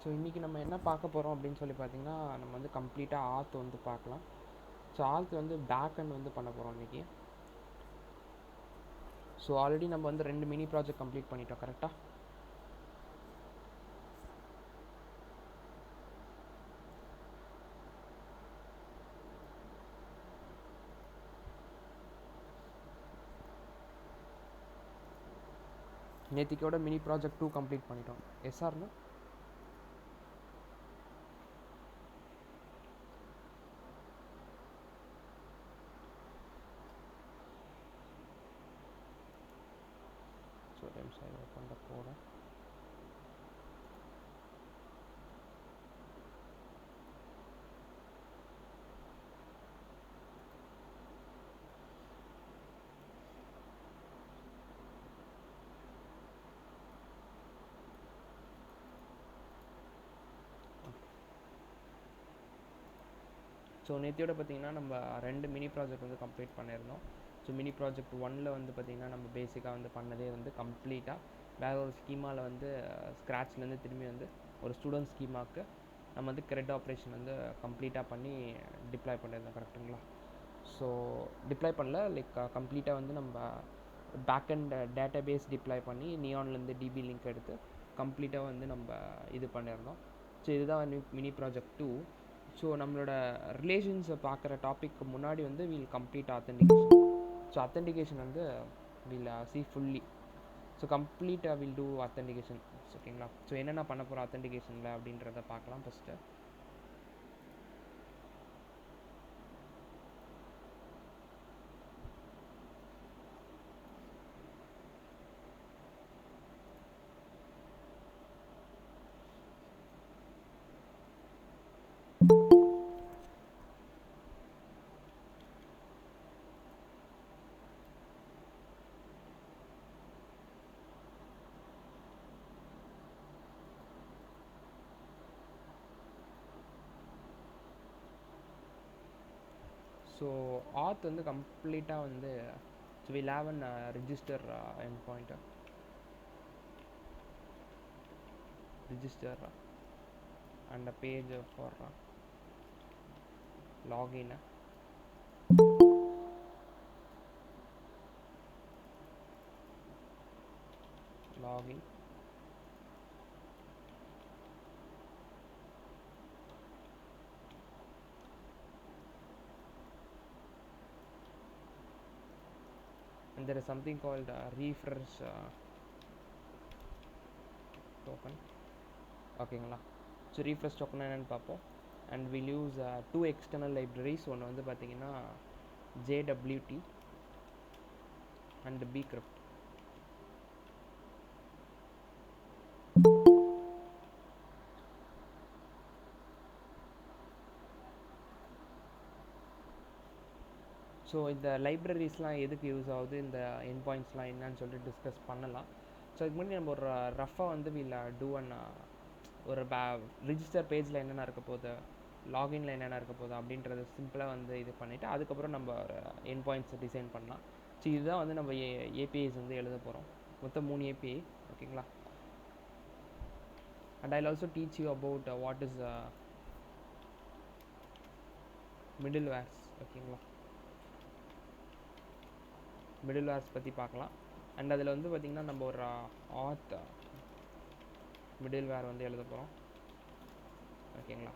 So இன்றைக்கி நம்ம என்ன பார்க்க போகிறோம் அப்படின்னு சொல்லி பார்த்தீங்கன்னா, நம்ம வந்து கம்ப்ளீட்டாக ஆத் வந்து பார்க்கலாம். ஸோ ஆத் வந்து பேக் அண்ட் வந்து பண்ண போகிறோம் இன்றைக்கி. ஸோ ஆல்ரெடி நம்ம வந்து 2 மினி ப்ராஜெக்ட் கம்ப்ளீட் பண்ணிட்டோம் கரெக்டாக. நேத்திக்கோட மினி ப்ராஜெக்ட் 2 கம்ப்ளீட் பண்ணிட்டோம். எஸ்ஆர்னா so side open the code. So நேத்தியோட பார்த்தீங்கன்னா நம்ம 2 மினி ப்ராஜெக்ட் வந்து கம்ப்ளீட் பண்ணியிருந்தோம். ஸோ மினி ப்ராஜெக்ட் 1ல் வந்து பார்த்திங்கன்னா நம்ம பேசிக்காக வந்து பண்ணதே வந்து கம்ப்ளீட்டாக வேறு ஒரு ஸ்கீமாவில் வந்து ஸ்க்ராட்ச்லேருந்து திரும்பி வந்து ஒரு ஸ்டூடெண்ட் ஸ்கீமாவுக்கு நம்ம வந்து கிரெட் ஆப்ரேஷன் வந்து கம்ப்ளீட்டாக பண்ணி டிப்ளாய் பண்ணியிருந்தோம் கரெக்டுங்களா. ஸோ டிப்ளாய் பண்ணல கம்ப்ளீட்டாக வந்து நம்ம back and database deploy பண்ணி நியான்லேருந்து டிபி லிங்க் எடுத்து கம்ப்ளீட்டாக வந்து நம்ம இது பண்ணியிருந்தோம். ஸோ இதுதான் மினி ப்ராஜெக்ட் 2. ஸோ நம்மளோட ரிலேஷன்ஸை பார்க்குற டாப்பிக்கு முன்னாடி வந்து will complete authentication. So authentication வந்து வில் சி ஃபுல்லி. ஸோ கம்ப்ளீட்டாக வில் டூ அத்தென்டிகேஷன். ஓகேங்களா. ஸோ என்னென்ன பண்ண போகிறோம் அத்தென்டிகேஷனில் அப்படின்றத பார்க்கலாம் ஃபஸ்ட்டு. ஸோ ஆத் வந்து கம்ப்ளீட்டாக வந்து so will have an register end point register and a page for login. Login. And there is something called refresh token. ஓகேங்களா. ஸோ ரீஃப்ரெஷ் டோக்கன் என்னென்னு பார்ப்போம். And will use 2 external libraries. ஒன்று வந்து பார்த்தீங்கன்னா JWT அண்ட் bcrypt. ஸோ இந்த லைப்ரரிஸ்லாம் எதுக்கு use ஆகுது, இந்த என் பாயிண்ட்ஸ்லாம் என்னன்னு சொல்லிட்டு டிஸ்கஸ் பண்ணலாம். ஸோ இதுக்கு முன்னாடி நம்ம ஒரு ரஃபாக வந்து வில் டூ அண்ட் ஒரு ரிஜிஸ்டர் பேஜில் என்னென்ன இருக்க போகுது, லாகின்ல என்னென்ன இருக்க போகுது அப்படின்றது சிம்பிளாக வந்து இது பண்ணிவிட்டு அதுக்கப்புறம் நம்ம ஒரு என் பாயிண்ட்ஸை டிசைன் பண்ணலாம். ஸோ இதுதான் வந்து நம்ம ஏபிஐஸ் வந்து எழுத போகிறோம். மொத்தம் 3 ஏபிஐ. ஓகேங்களா. And I will also teach you about what is middlewares. ஓகேங்களா. மிடில் வேர்ஸ் பற்றி பார்க்கலாம். அண்ட் அதில் வந்து பார்த்திங்கன்னா நம்ம ஒரு ஆத் மிடில் வேர் வந்து எழுத போகிறோம். ஓகேங்களா.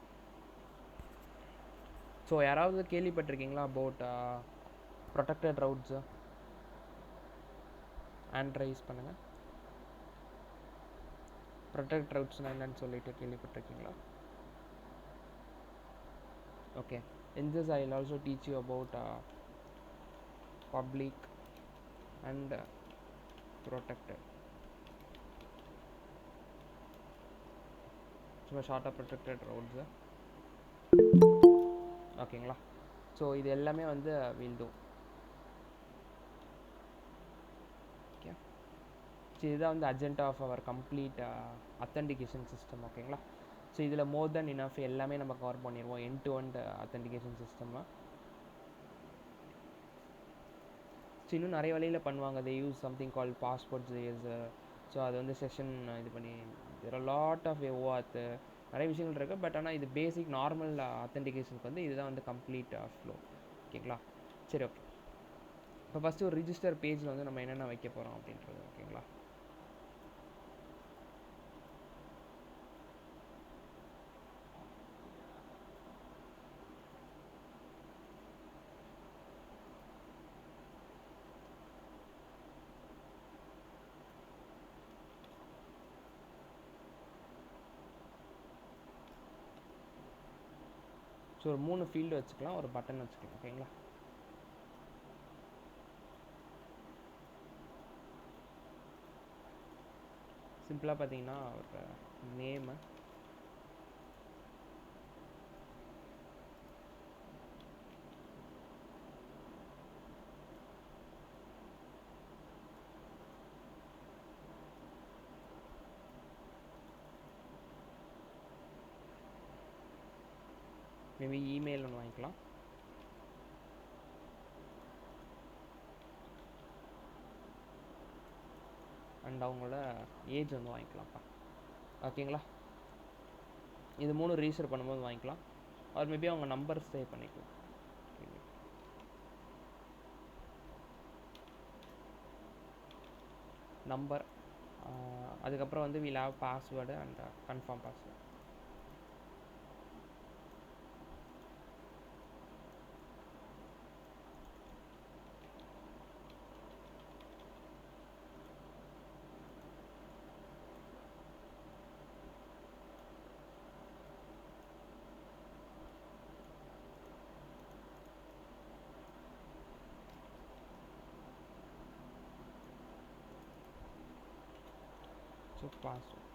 ஸோ யாராவது கேள்விப்பட்டிருக்கீங்களா அபவுட் ப்ரொடெக்டட் ரவுட்ஸு? ஹேண்ட் ரைஸ் பண்ணுங்கள். ப்ரொடெக்ட் ரவுட்ஸ்னால் என்னன்னு சொல்லிட்டு கேள்விப்பட்டிருக்கீங்களா? Okay. In this I will also teach you about public and protected. சும்மா ஷார்ட்டாக ப்ரொடெக்டட் ரவுட்ஸு. ஓகேங்களா. ஸோ இது எல்லாமே வந்து வில் டூ. ஓகே. ஸோ இதுதான் வந்து agenda of our complete authentication system. ஓகேங்களா. ஸோ இதில் மோர் தென் இனஃப் எல்லாமே நம்ம கவர் பண்ணிடுவோம். எண்ட் டு எண்ட் அத்தென்டிகேஷன் சிஸ்டம்மை. ஸோ இன்னும் நிறைய வழியில் பண்ணுவாங்க. They use something called passport JS. So அது வந்து செஷன் இது பண்ணி there are lot of OAuth நிறைய விஷயங்கள் இருக்குது. பட் ஆனால் இது பேசிக் நார்மல் அத்தென்டிகேஷனுக்கு வந்து இதுதான் வந்து கம்ப்ளீட் ஃப்ளோ. ஓகேங்களா? சரி, ஓகே. இப்போ ஃபஸ்ட்டு ஒரு ரிஜிஸ்டர் பேஜில் வந்து நம்ம என்னென்ன வைக்க போகிறோம் அப்படின்றது. ஓகேங்களா? ஸோ ஒரு 3 ஃபீல்டு வச்சுக்கலாம், ஒரு பட்டன் வச்சுக்கலாம். ஓகேங்களா? சிம்பிளாக பார்த்தீங்கன்னா ஒரு நேமு, மேபி இமெயில் ஒன்று வாங்கிக்கலாம். அண்ட் அவங்களோட ஏஜ் வந்து வாங்கிக்கலாம்ப்பா. ஓகேங்களா? இது 3 ரிஜிஸ்டர் பண்ணும்போது வாங்கிக்கலாம். ஆர் மேபி அவங்க நம்பர் சேவ் பண்ணிக்கலாம். நம்பர், அதுக்கப்புறம் வந்து will have password and confirm password. So password.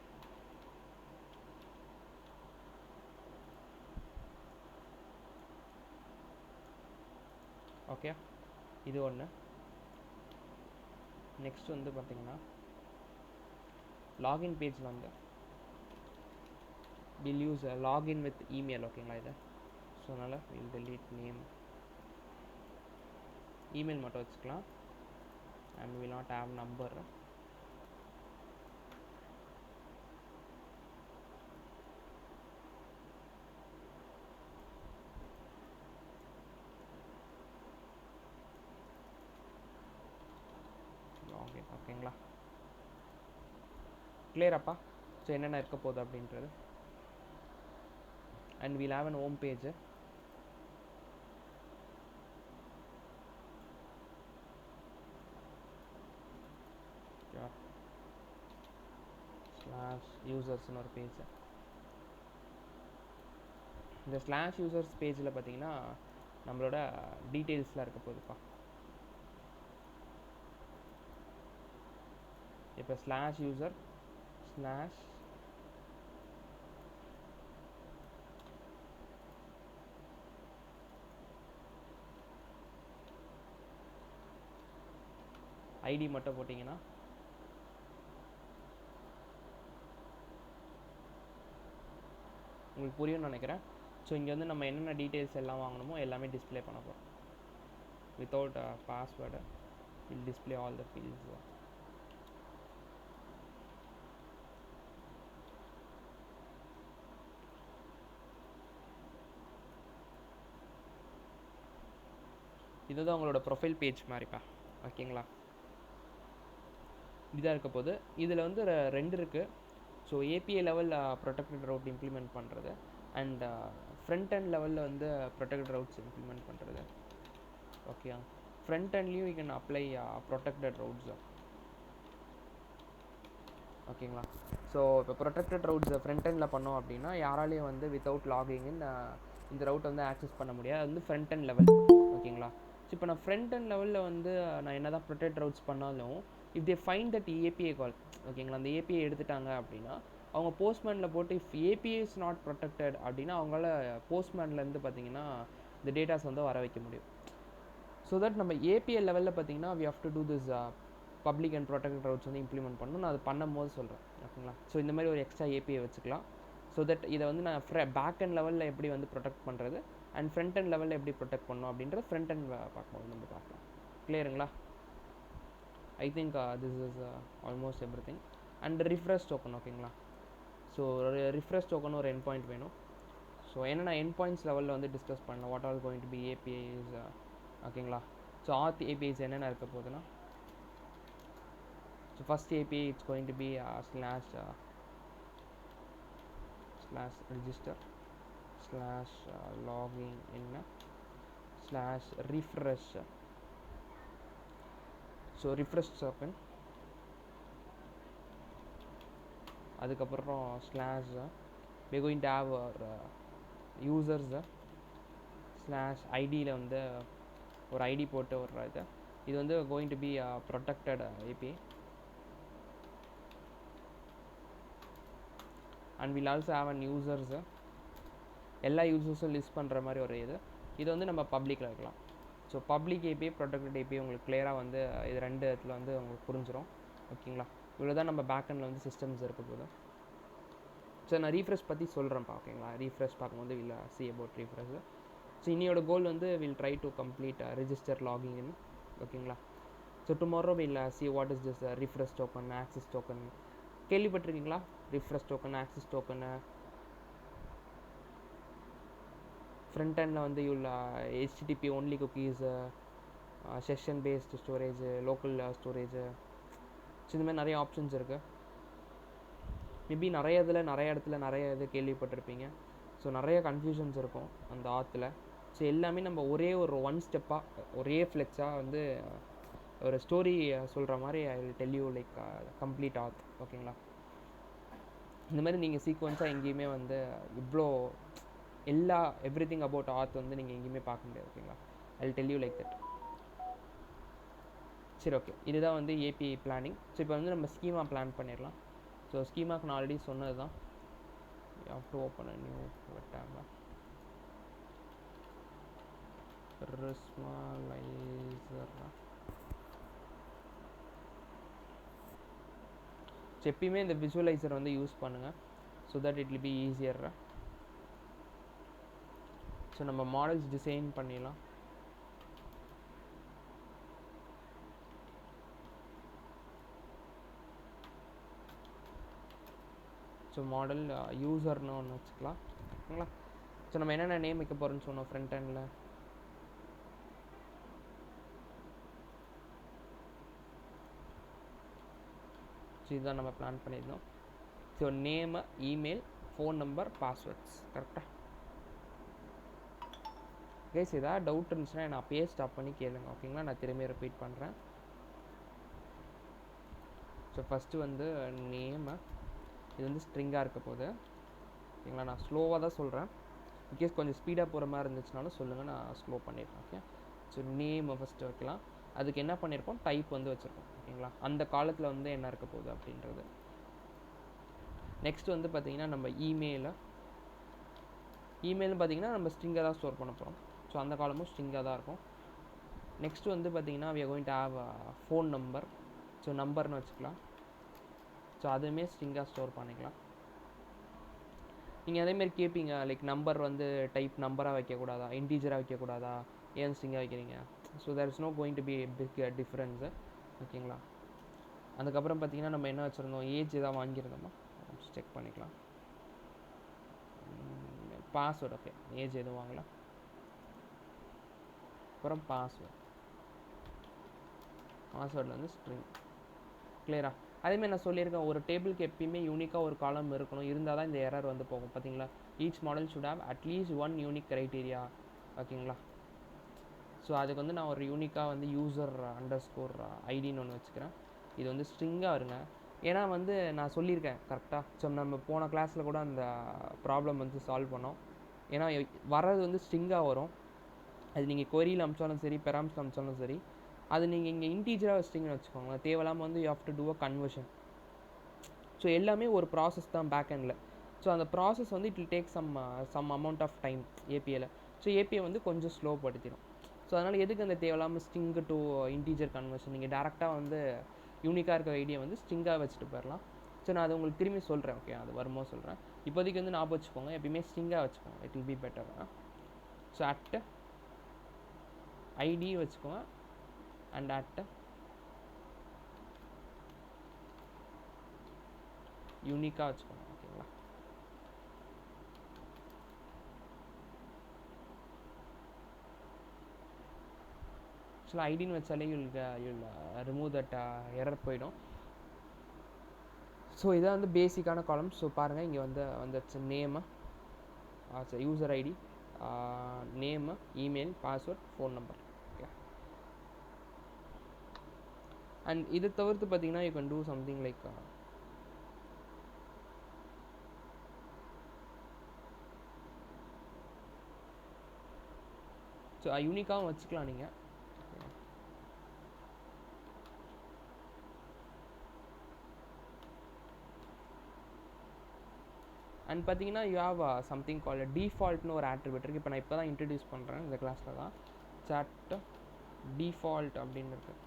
Okay, இது ஒன்று. நெக்ஸ்ட் வந்து பார்த்தீங்கன்னா லாகின் பேஜில் வந்து will use login with email. ஓகேங்களா? இது ஸோ அதனால் வில் டெலீட் நேம், இமெயில் மட்டும் வச்சுக்கலாம். And will not have number. Login. ஓகேங்களா? கிளியராப்பா? ஸோ என்னென்ன இருக்க போகுது அப்படின்றது. And will have an home page. Slash யூசர்ஸ்னு ஒரு பேஜ். இந்த ஸ்லாஷ் யூசர்ஸ் பேஜில் பார்த்தீங்கன்னா நம்மளோட டீட்டெயில்ஸ்லாம் இருக்க போகுதுப்பா. இப்போ ஸ்லாஷ் யூசர் ஸ்லாஷ் ஐடி மட்டும் போட்டிங்கன்னா உங்களுக்கு புரியும்னு நினைக்கிறேன். ஸோ இங்கே வந்து நம்ம என்னென்ன டீட்டெயில்ஸ் எல்லாம் வாங்கணுமோ எல்லாமே டிஸ்பிளே பண்ண போகிறோம். Without password will display all the fields. இதுதான் உங்களோட ப்ரொஃபைல் பேஜ் மாதிரிப்பா. ஓகேங்களா? இதாக இருக்க போது இதில் வந்து 2 இருக்குது. ஸோ ஏபிஐ லெவலில் ப்ரொடெக்டட் ரவுட் இம்ப்ளிமெண்ட் பண்ணுறது அண்ட் ஃப்ரண்ட் அண்ட் லெவலில் வந்து ப்ரொடெக்டட் ரவுட்ஸ் இம்ப்ளிமெண்ட் பண்ணுறது. ஓகே, ஃப்ரண்ட் அண்ட்லேயும் you can apply protected routes. ஓகேங்களா? ஸோ இப்போ ப்ரொடெக்டட் ரவுட்ஸ் ஃப்ரண்ட் எண்டில் பண்ணோம் அப்படின்னா யாராலையும் வந்து வித்தவுட் லாகிங் இந்த ரவுட்டை வந்து ஆக்சஸ் பண்ண முடியாது. அது வந்து ஃப்ரண்ட் அண்ட் லெவல். ஓகேங்களா? ஸோ இப்போ நான் ஃப்ரண்ட் அண்ட் லெவலில் வந்து நான் என்ன தான் ப்ரொடெக்ட் ரவுட்ஸ் பண்ணாலும் if they find that API call, ஓகேங்களா, அந்த ஏபிஐ எடுத்துட்டாங்க அப்படின்னா அவங்க போஸ்ட்மேனில் போட்டு if API is not protected அப்படின்னா அவங்களால போஸ்ட்மேன்லேருந்து பார்த்தீங்கன்னா இந்த டேட்டாஸ் வந்து வர வைக்க முடியும். ஸோ தட் நம்ம ஏபிஐ லெவலில் பார்த்தீங்கன்னா we have to do this public and protected routes வந்து இம்ப்ளிமெண்ட் பண்ணணும். நான் அது பண்ணும்போது சொல்கிறேன். ஓகேங்களா? ஸோ இந்த மாதிரி ஒரு எக்ஸ்ட்ரா ஏபிஐ வச்சுக்கலாம். ஸோ தட் இதை வந்து நான் பேக் அண்ட் லெவலில் எப்படி வந்து ப்ரொடெக்ட் பண்ணுறது அண்ட் ஃப்ரண்ட் அண்ட் லெவலில் எப்படி ப்ரொடெக்ட் பண்ணணும் அப்படின்ற ஃப்ரண்ட் அண்ட் பார்க்கும்போது நம்ம பார்க்கலாம். கிளியருங்களா? I think this is almost everything. And refresh token. ஓகேங்களா? ஸோ ஒரு ரிஃப்ரெஷ் டோக்கன் ஒரு எண்ட் பாயிண்ட் வேணும். ஸோ என்னென்ன எண்ட் பாயிண்ட்ஸ் லெவலில் வந்து டிஸ்கஸ் பண்ணலாம். What all going to be APIs, ஓகேங்களா. ஸோ ஆத் ஏபிஐஸ் என்னென்ன இருக்க போகுதுன்னா, so first API it's going to be slash register slash login என்ன slash refresh. So refresh token, அதுக்கப்புறம் slash we going to have our users slash ஐடியில் வந்து ஒரு ID போட்டு ஒரு இது வந்து going to be protected API. And will also have an users, எல்லா யூசர்ஸும் லிஸ்ட் பண்ணுற மாதிரி ஒரு இது வந்து நம்ம பப்ளிக்கில் இருக்கலாம். So public API protected API உங்களுக்கு கிளியராக வந்து இது ரெண்டு இடத்துல வந்து உங்களுக்கு புரிஞ்சிடும். ஓகேங்களா. இவ்வளோ தான் நம்ம பேக்கெண்டில் வந்து சிஸ்டம்ஸ் இருக்க போது. ஸோ நான் ரீஃப்ரெஷ் பற்றி சொல்கிறேன்ப்பா. ஓகேங்களா. ரீஃப்ரெஷ் பார்க்கும்போது will see about refresh. So இன்னையோட கோல் வந்து will try to complete register login. ஓகேங்களா. So tomorrow will see what is this refresh token, access token. கேள்விப்பட்டிருக்கீங்களா? Refresh token, access token. Front எண்டில் வந்து you'll HTTP only cookies, session based storage, local storage. So இந்த மாதிரி நிறைய options இருக்குது. Maybe நிறைய இடத்துல நிறைய இது கேள்விப்பட்டிருப்பீங்க. ஸோ நிறைய கன்ஃபியூஷன்ஸ் இருக்கும் அந்த ஆற்றுல. ஸோ எல்லாமே நம்ம ஒரே ஒரு ஒன் ஸ்டெப்பாக ஒரே ஃப்ளெக்ஸாக வந்து ஒரு ஸ்டோரி சொல்கிற மாதிரி ஐ will tell you like complete ஆத். ஓகேங்களா. இந்த மாதிரி நீங்கள் சீக்வன்ஸாக எங்கேயுமே வந்து இவ்வளோ எவ்ரி திங் அபவுட் ஆத் வந்து நீங்கள் எங்கேயுமே பார்க்க முடியாது. ஓகேங்களா. ஐ will tell you like that. சரி, ஓகே. இதுதான் வந்து ஏபிஐ பிளானிங். ஸோ இப்போ வந்து நம்ம ஸ்கீமா பிளான் பண்ணிடலாம். ஸோ ஸ்கீமாக்கு நான் ஆல்ரெடி சொன்னது தான். You have to open a new tab. Visualizer. எப்பயுமே இந்த விசுவலைசர் வந்து யூஸ் பண்ணுங்கள். So that it will B easier. So நம்ம மாடல்ஸ் டிசைன் பண்ணிடலாம். ஸோ மாடல் யூசர்னு ஒன்று வச்சுக்கலாம். ஓகேங்களா. ஸோ நம்ம என்னென்ன நேம் வைக்க போகிறோன்னு சொன்னோம் ஃப்ரண்ட் எண்டில். ஸோ இதுதான் நம்ம பிளான் பண்ணியிருந்தோம். So name, email, phone number, passwords. கரெக்டாக கைஸ். ஏதாவது டவுட் இருந்துச்சுன்னா நான் அப்பயே ஸ்டாப் பண்ணி கேளுங்க. ஓகேங்களா. நான் திரும்பி ரிப்பீட் பண்ணுறேன். ஸோ ஃபஸ்ட்டு வந்து நேமு, இது வந்து ஸ்ட்ரிங்காக இருக்க போகுது. ஓகேங்களா. நான் ஸ்லோவாக தான் சொல்கிறேன். இன்கேஸ் கொஞ்சம் ஸ்பீடாக போகிற மாதிரி இருந்துச்சுனாலும் சொல்லுங்கள், நான் ஸ்லோ பண்ணிடுறேன். ஓகே. ஸோ நேமை ஃபஸ்ட்டு வைக்கலாம். அதுக்கு என்ன பண்ணியிருக்கோம், டைப் வந்து வச்சுருக்கோம். ஓகேங்களா. அந்த காலத்தில் வந்து என்ன இருக்க போகுது அப்படின்றது. நெக்ஸ்ட் வந்து பார்த்திங்கன்னா நம்ம இமெயில்னு பார்த்திங்கன்னா நம்ம ஸ்ட்ரிங்கை தான் ஸ்டோர் பண்ண போகிறோம். ஸோ அந்த காலமும் ஸ்ட்ரிங்காக தான் இருக்கும். நெக்ஸ்ட் வந்து பார்த்திங்கன்னா we are going to have phone number. So நம்பர்னு வச்சுக்கலாம். ஸோ அதுவுமே ஸ்ட்ரிங்காக ஸ்டோர் பண்ணிக்கலாம். நீங்கள் அதேமாரி கேட்பீங்க, லைக் நம்பர் வந்து டைப் நம்பராக வைக்கக்கூடாதா, இன்டீஜராக வைக்கக்கூடாதா, ஏன் ஸ்ட்ரிங்காக வைக்கிறீங்க? So there is no going to be big difference. ஓகேங்களா. அதுக்கப்புறம் பார்த்திங்கன்னா நம்ம என்ன வச்சுருந்தோம், ஏஜ் எதாவது வாங்கியிருந்தோமா செக் பண்ணிக்கலாம். Password, okay. ஏஜ் எதுவும் வாங்கலாம். அப்புறம் பாஸ்வேர்டில் வந்து ஸ்ட்ரிங். கிளியரா. அதேமாதிரி நான் சொல்லியிருக்கேன், ஒரு டேபிளுக்கு எப்பயுமே யூனிக்காக ஒரு காலம் இருக்கணும். இருந்தால் தான் இந்த எரர் வந்து போகும். பார்த்தீங்களா. Each model should have at least one unique criteria. ஓகேங்களா. ஸோ அதுக்கு வந்து நான் ஒரு யூனிக்காக வந்து யூசர் அண்டர்ஸ்கோர் ஐடின்னு ஒன்று வச்சுக்கிறேன். இது வந்து ஸ்ட்ரிங்காக இருங்க. ஏன்னா வந்து நான் சொல்லியிருக்கேன் கரெக்டாக. ஸோ நம்ம போன கிளாஸில் கூட அந்த ப்ராப்ளம் வந்து சால்வ் பண்ணோம். ஏன்னா வர்றது வந்து ஸ்ட்ரிங்காக வரும். அது நீங்கள் கொரியில் அமிச்சாலும் சரி, பெராம்ஸில் அமிச்சாலும் சரி, அது நீங்கள் இங்கே இன்டீஜராக வச்சிட்டிங்கன்னு வச்சுக்கோங்களேன், தேவையில்லாமல் வந்து you have to do a conversion. So எல்லாமே ஒரு ப்ராசஸ் தான் பேக் எண்டில். ஸோ அந்த ப்ராசஸ் வந்து it will take some amount of time ஏபிஐயில். ஸோ ஏபிஐ வந்து கொஞ்சம் ஸ்லோப்படுத்திடும். ஸோ அதனால் எதுக்கு அந்த தேவையில்லாமல் ஸ்ட்ரிங் டு இன்டீஜர் கன்வர்ஷன், நீங்கள் டேரெக்டாக வந்து யூனிக்காக இருக்கிற ஐடியா வந்து ஸ்ட்ரிங்காக வச்சுட்டு போயிடலாம். ஸோ நான் அது உங்களுக்கு திரும்பி சொல்கிறேன். ஓகே, அது வரும்போது சொல்கிறேன். இப்போதைக்கு வந்து ஞாபகம் வச்சுக்கோங்க, எப்பயுமே ஸ்ட்ரிங்காக வச்சுக்கோங்க. It will be better. So add ID வச்சுக்கோங்க அண்ட் அட் யூனிக்காக வச்சுக்கோங்க. ஓகேங்களா. ஆக்சுவலாக ஐடின்னு வச்சாலே யூல் ரிமூவ் தட் எரர் போயிடும். ஸோ இதான் வந்து பேசிக்கான காலம். ஸோ பாருங்கள் இங்கே வந்துச்சு name, user ID, name, email, password, phone number. Okay. And இது தவிர்த்து பார்த்தீங்கன்னா you can do something like so யூனிக்காகவும் வச்சுக்கலாம் நீங்கள். அண்ட் பார்த்தீங்கன்னா யூ ஹாவ் சம்திங் கால் டிஃபால்ட்னு ஒரு ஆட்ரிபியூட் இருக்குது. இப்போ நான் இப்போ தான் இன்ட்ரடியூஸ் பண்ணுறேன் இந்த கிளாஸில் தான். சாட் டிஃபால்ட் அப்படின்னு இருக்குது.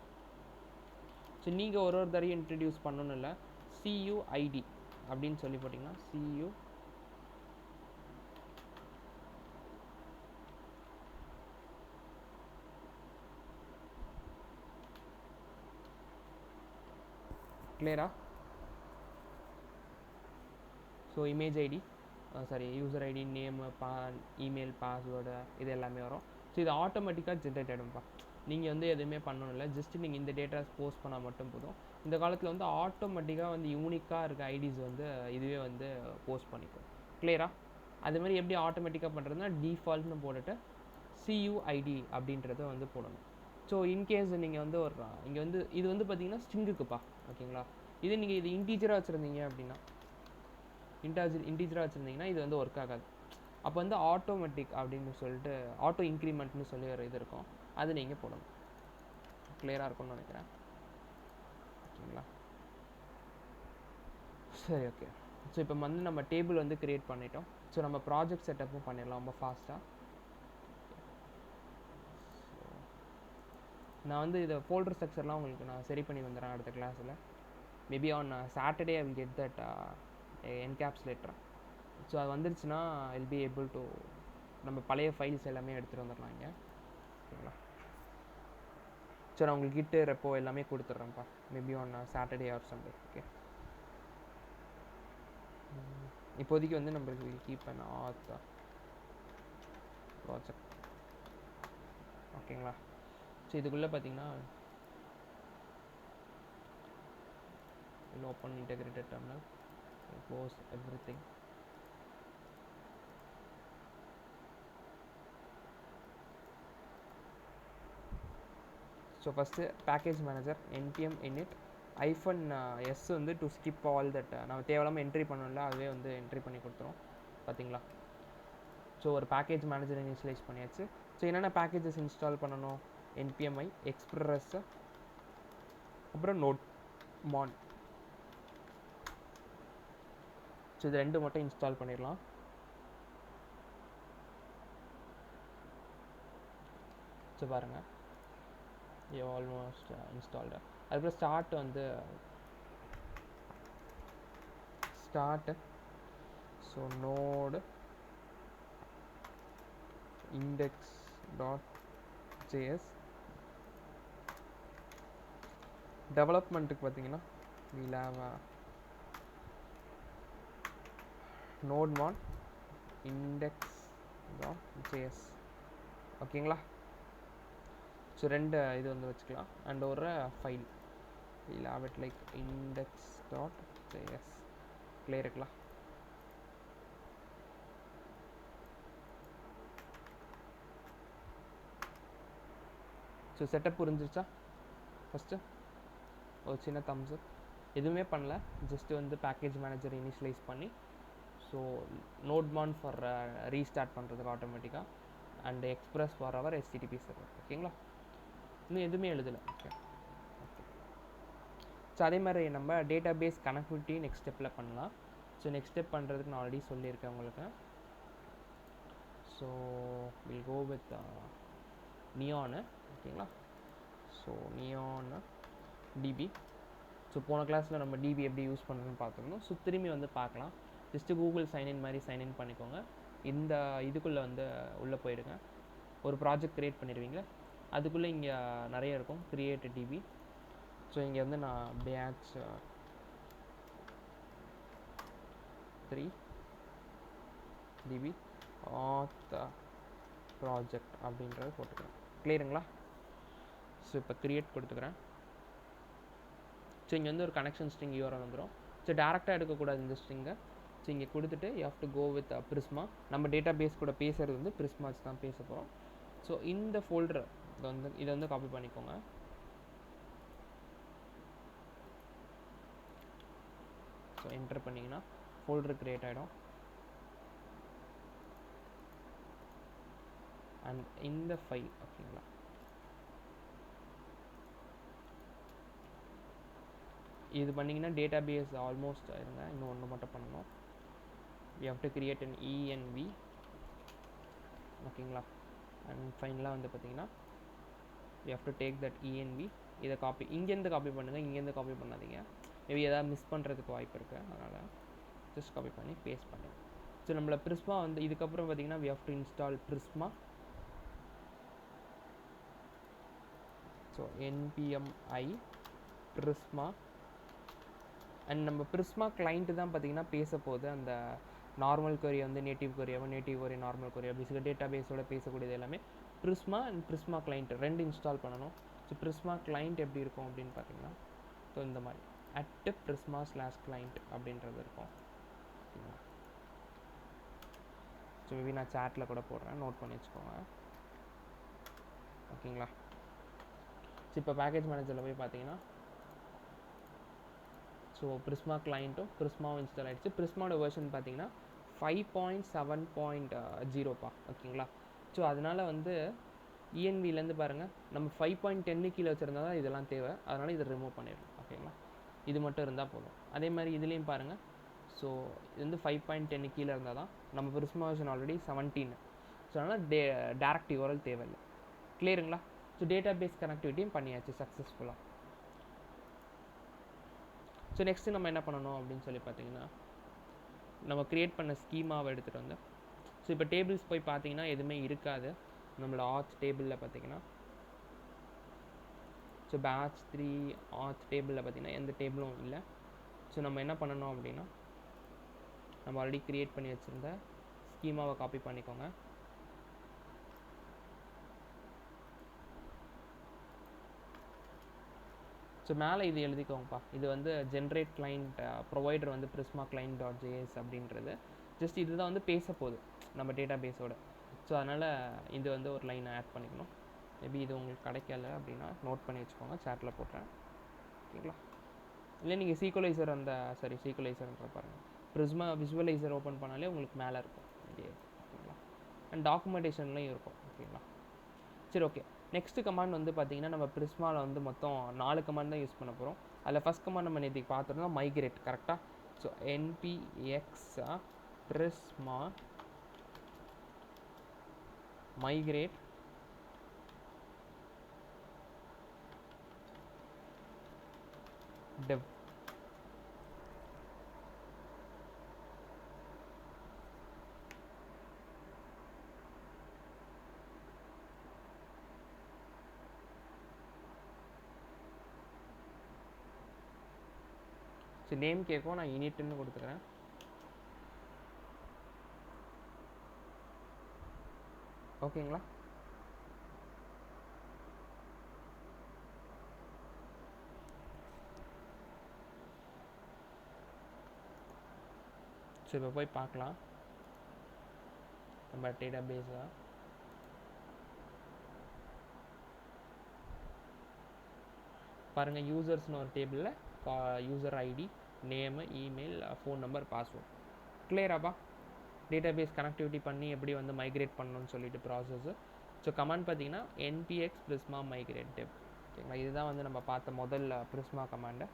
ஸோ நீங்கள் ஒரு தடவையும் இன்ட்ரடியூஸ் பண்ணணும் இல்லை. CUID அப்படின்னு சொல்லி போட்டிங்கன்னா CU கிளியரா? So image ID, sorry user ID, name, email, password இது எல்லாமே வரும். ஸோ இது ஆட்டோமேட்டிக்காக ஜென்ரேட் ஆகிடும்ப்பா. நீங்கள் வந்து எதுவுமே பண்ணணும் இல்லை, ஜஸ்ட்டு நீங்கள் இந்த டேட்டாஸ் போஸ்ட் பண்ணால் மட்டும் போதும். இந்த காலத்தில் வந்து ஆட்டோமேட்டிக்காக வந்து யூனிக்காக இருக்க ஐடிஸ் வந்து இதுவே வந்து போஸ்ட் பண்ணிக்கும். கிளியரா? அதுமாதிரி எப்படி ஆட்டோமேட்டிக்காக பண்ணுறதுனா டிஃபால்ட்னு போட்டுட்டு CUID அப்படின்றத வந்து போடணும். ஸோ இன்கேஸ் நீங்கள் வந்து ஒரு இங்கே வந்து இது வந்து பார்த்தீங்கன்னா ஸ்ட்ரிங்குக்குப்பா, ஓகேங்களா? இது நீங்கள் இது இன்டீஜராக வச்சுருந்தீங்க அப்படின்னா, இன்டீஜராக வச்சுருந்தீங்கன்னா இது வந்து ஒர்க் ஆகாது. அப்போ வந்து ஆட்டோமேட்டிக் அப்படின்னு சொல்லிட்டு ஆட்டோ இன்க்ரிமெண்ட்னு சொல்லி ஒரு இது இருக்கும், அது நீங்கள் போடணும். கிளியராக இருக்கும்னு நினைக்கிறேன். ஓகேங்களா? சரி, ஓகே. ஸோ இப்போ வந்து நம்ம டேபிள் வந்து க்ரியேட் பண்ணிட்டோம். ஸோ நம்ம ப்ராஜெக்ட் செட்டப்பும் பண்ணிடலாம் ரொம்ப ஃபாஸ்ட்டாக. நான் வந்து இதை ஃபோல்டர் ஸ்ட்ரக்சர்லாம் உங்களுக்கு நான் சரி பண்ணி வந்துடுறேன் அடுத்த கிளாஸில். Maybe on Saturday I will get that encapsulator. So அது வந்துருச்சுன்னா வில் பி ஏபிள் டு நம்ம பழைய ஃபைல்ஸ் எல்லாமே எடுத்துகிட்டு வந்துடலாம் இங்கே. ஓகேங்களா? ஸோ நான் உங்களுக்கு கிட்டு ரெப்போ எல்லாமே கொடுத்துட்றேன்ப்பா, maybe on Saturday or Sunday. Okay. இப்போதைக்கு வந்து நம்மளுக்கு கீப் அன் ஆத் ப்ராஜெக்ட். ஓகேங்களா? ஸோ இதுக்குள்ளே பார்த்தீங்கன்னா open integrated terminal, close everything. So first package manager npm init -s வந்து டு ஸ்கிப் ஆல் தட் நம்ம தேவையில்லாமல் என்ட்ரி பண்ணல, அதுவே வந்து என்ட்ரி பண்ணி கொடுத்துரும். பார்த்தீங்களா? ஸோ ஒரு பேக்கேஜ் மேனேஜர் இனிஷியலைஸ் பண்ணியாச்சு. ஸோ என்னென்ன பேக்கேஜஸ் இன்ஸ்டால் பண்ணணும்? npmi, எக்ஸ்பிரஸ், அப்புறம் நோட்மான். ஸோ இது ரெண்டு மட்டும் இன்ஸ்டால் பண்ணிடலாம். ஸோ பாருங்கள், ஆல்மோஸ்ட் இன்ஸ்டால்டு. அதுக்கப்புறம் ஸ்டார்ட் வந்து ஸ்டார்ட். So node index.js. டெவலப்மெண்ட்டுக்கு பார்த்தீங்கன்னா we'll have nodemon index.js. ஓகேங்களா? ஸோ ரெண்டு இது வந்து வச்சுக்கலாம். அண்ட் ஒரு file we'll have it like index.js. Clear இருக்கலாம்? ஸோ செட்டப் புரிஞ்சிருச்சா? ஃபஸ்ட்டு ஒரு சின்ன தம்ஸ் அப். எதுவுமே பண்ணல, ஜஸ்ட்டு வந்து பேக்கேஜ் மேனேஜர் இனிஷியலைஸ் பண்ணி, ஸோ நோட்மான் ஃபார் ரீஸ்டார்ட் பண்ணுறதுக்கு ஆட்டோமேட்டிக்காக, and express for our HTTP server. ஓகேங்களா? இன்னும் எதுவுமே எழுதலை. ஓகே. ஓகே. ஸோ அதே மாதிரி நம்ம டேட்டா பேஸ் கனெக்டிவிட்டி நெக்ஸ்ட் ஸ்டெப்பில் பண்ணலாம். ஸோ நெக்ஸ்ட் ஸ்டெப் பண்ணுறதுக்கு நான் ஆல்ரெடி சொல்லியிருக்கேன் உங்களுக்கு. So will go with neon. ஓகேங்களா? So neon DB. ஸோ போன கிளாஸில் நம்ம டிபி எப்படி யூஸ் பண்ணுறதுன்னு பார்த்துருந்தோம். ஸோ திரும்பி வந்து பார்க்கலாம். ஜஸ்ட்டு கூகுள் சைன்இன் மாதிரி சைன்இன் பண்ணிக்கோங்க. இந்த இதுக்குள்ளே வந்து உள்ளே போயிடுங்க. ஒரு ப்ராஜெக்ட் க்ரியேட் பண்ணிடுவீங்க. அதுக்குள்ளே இங்கே நிறைய இருக்கும், க்ரியேட் டிபி. ஸோ இங்கே வந்து நான் பேட்ச் 3 டிபி ஆத் ப்ராஜெக்ட் அப்படின்றது போட்டுக்கிறேன். கிளியருங்களா? ஸோ இப்போ க்ரியேட் கொடுத்துக்கிறேன். ஸோ இங்கே வந்து ஒரு கனெக்ஷன் ஸ்ட்ரிங் URL வந்துடும். ஸோ டேரெக்டாக எடுக்கக்கூடாது இந்த ஸ்ட்ரிங்கை. ஸோ இங்கே கொடுத்துட்டு you have to go with Prisma. நம்ம டேட்டா பேஸ் கூட பேசுகிறது வந்து பிரிஸ்மா வச்சு தான் பேச போகிறோம். ஸோ இந்த ஃபோல்டர் இதை வந்து காப்பி பண்ணிக்கோங்க. ஸோ என்டர் பண்ணிங்கன்னா ஃபோல்டர் க்ரியேட் ஆகிடும். அண்ட் இந்த ஃபைல் ஓகேங்களா, இது பண்ணிங்கன்னா டேட்டா பேஸ் ஆல்மோஸ்ட் இருங்க. இன்னும் ஒன்று மட்டும் பண்ணணும். We have to create an ENV ஓகேங்களா. அண்ட் ஃபைனலாக வந்து பார்த்தீங்கன்னா we have to take that ENV. இதை காப்பி இங்கேருந்து காப்பி பண்ணுங்கள், இங்கேருந்து காப்பி பண்ணாதீங்க. மேபி எதாவது மிஸ் பண்ணுறதுக்கு வாய்ப்பு இருக்குது. அதனால் ஜஸ்ட் காப்பி பண்ணி பேஸ்ட் பண்ணுங்க. ஸோ நம்மள பிரிஸ்மா வந்து இதுக்கப்புறம் பார்த்தீங்கன்னா we have to install Prisma. So npm i Prisma. And நம்ம பிரிஸ்மா கிளைண்ட்டு தான் பார்த்தீங்கன்னா பேச போகுது. அந்த நார்மல் கொரியை வந்து நேட்டிவ் கொரியாவும், நேட்டிவ் கொரி நார்மல் கொரியா பேசிக்காக டேட்டா பேஸோட பேசக்கூடியது எல்லாமே பிரிஸ்மா அண்ட் பிரிஸ்மா கிளைண்ட் ரெண்டு இன்ஸ்டால் பண்ணணும். ஸோ பிரிஸ்மா கிளைண்ட் எப்படி இருக்கும் அப்படின்னு பார்த்தீங்கன்னா, ஸோ இந்த மாதிரி @prisma/client அப்படின்றது இருக்கும். ஓகேங்களா. ஸோ மேபி நான் சேட்டில் கூட போடுறேன், நோட் பண்ணி வச்சுக்கோங்க. ஓகேங்களா. ஸோ இப்போ பேக்கேஜ் மேனேஜரில் போய் பார்த்தீங்கன்னா, ஸோ பிரிஸ்மா கிளைண்ட்டும் பிரிஸ்மாவும் இன்ஸ்டால் ஆகிடுச்சு. பிரிஸ்மாவோட வெர்ஷன் பார்த்தீங்கன்னா 5.7.0பா. ஓகேங்களா. ஸோ அதனால் வந்து ENVலேருந்து பாருங்கள், நம்ம 5.10 கீழே வச்சுருந்தா தான் இதெல்லாம் தேவை. அதனால் இதை ரிமூவ் பண்ணிடணும். ஓகேங்களா. இது மட்டும் இருந்தால் போதும். அதே மாதிரி இதுலேயும் பாருங்கள். ஸோ இது வந்து 5.10 கீழே இருந்தால் தான். நம்ம பிரிஸ்மா வெர்ஷன் ஆல்ரெடி 17. ஸோ அதனால் டேரக்ட் URL தேவையில்லை. கிளியருங்களா. ஸோ டேட்டா பேஸ் கனெக்டிவிட்டியும் பண்ணியாச்சு சக்ஸஸ்ஃபுல்லாக. ஸோ நெக்ஸ்ட்டு நம்ம என்ன பண்ணணும் அப்படின்னு சொல்லி பார்த்தீங்கன்னா, நம்ம க்ரியேட் பண்ண ஸ்கீமாவை எடுத்துகிட்டு வந்து, ஸோ இப்போ டேபிள்ஸ் போய் பார்த்தீங்கன்னா எதுவுமே இருக்காது நம்மளோட ஆத் டேபிளில் பார்த்தீங்கன்னா. ஸோ பேட்ச் 3 ஆத் டேபிளில் பார்த்தீங்கன்னா எந்த டேபிளும் இல்லை. ஸோ நம்ம என்ன பண்ணணும் அப்படின்னா, நம்ம ஆல்ரெடி க்ரியேட் பண்ணி வச்சுருந்த ஸ்கீமாவை காப்பி பண்ணிக்கோங்க. ஸோ மேலே இது எழுதிக்கோங்கப்பா. இது வந்து ஜென்ரேட் கிளைண்ட் ப்ரொவைடர் வந்து பிரிஸ்மா client.js அப்படின்றது. ஜஸ்ட் இதுதான் வந்து பேச போகுது நம்ம டேட்டா பேஸோட. ஸோ அதனால் இது வந்து ஒரு லைன் ஆட் பண்ணிக்கணும். மேபி இது உங்களுக்கு கிடைக்கல அப்படின்னா நோட் பண்ணி வச்சுக்கோங்க, சேட்டில் போட்டுறேன். ஓகேங்களா. இல்லை நீங்கள் சீக்குவலைசர் சீக்குவலைசர்ன்ற பாருங்கள், பிரிஸ்மா விசுவலைசர் ஓப்பன் பண்ணாலே உங்களுக்கு மேலே இருக்கும் இதே. ஓகேங்களா. அண்ட் டாக்குமெண்டேஷன்லையும் இருக்கும். ஓகேங்களா. சரி, ஓகே. நெக்ஸ்ட்டு கமாண்ட் வந்து பார்த்தீங்கன்னா, நம்ம பிரிஸ்மாவில் வந்து மொத்தம் 4 கமாண்ட் தான் யூஸ் பண்ண போகிறோம். அதில் ஃபஸ்ட் கமாண்ட் நம்ம நேற்றுக்கு பார்த்துருந்தோம், மைக்ரேட். கரெக்டாக. So npx prisma migrate dev. So name கேட்கும், நான் இனிட்னு கொடுத்துக்கிறேன். ஓகேங்களா. ஸோ இப்போ போய் பார்க்கலாம் நம்ம டேட்டா பேஸில். பாருங்கள், யூசர்ஸ்னு ஒரு டேபிளில் user ID, name, email, phone number, password. கிளியராப்பா. டேட்டா பேஸ் கனெக்டிவிட்டி பண்ணி எப்படி வந்து மைக்ரேட் பண்ணணும்னு சொல்லிட்டு ப்ராசஸ்ஸு. ஸோ கமாண்ட் பார்த்தீங்கன்னா npx prisma migrate dev. ஓகேங்களா. இதுதான் வந்து நம்ம பார்த்த முதல் பிரிஸ்மா கமாண்டு.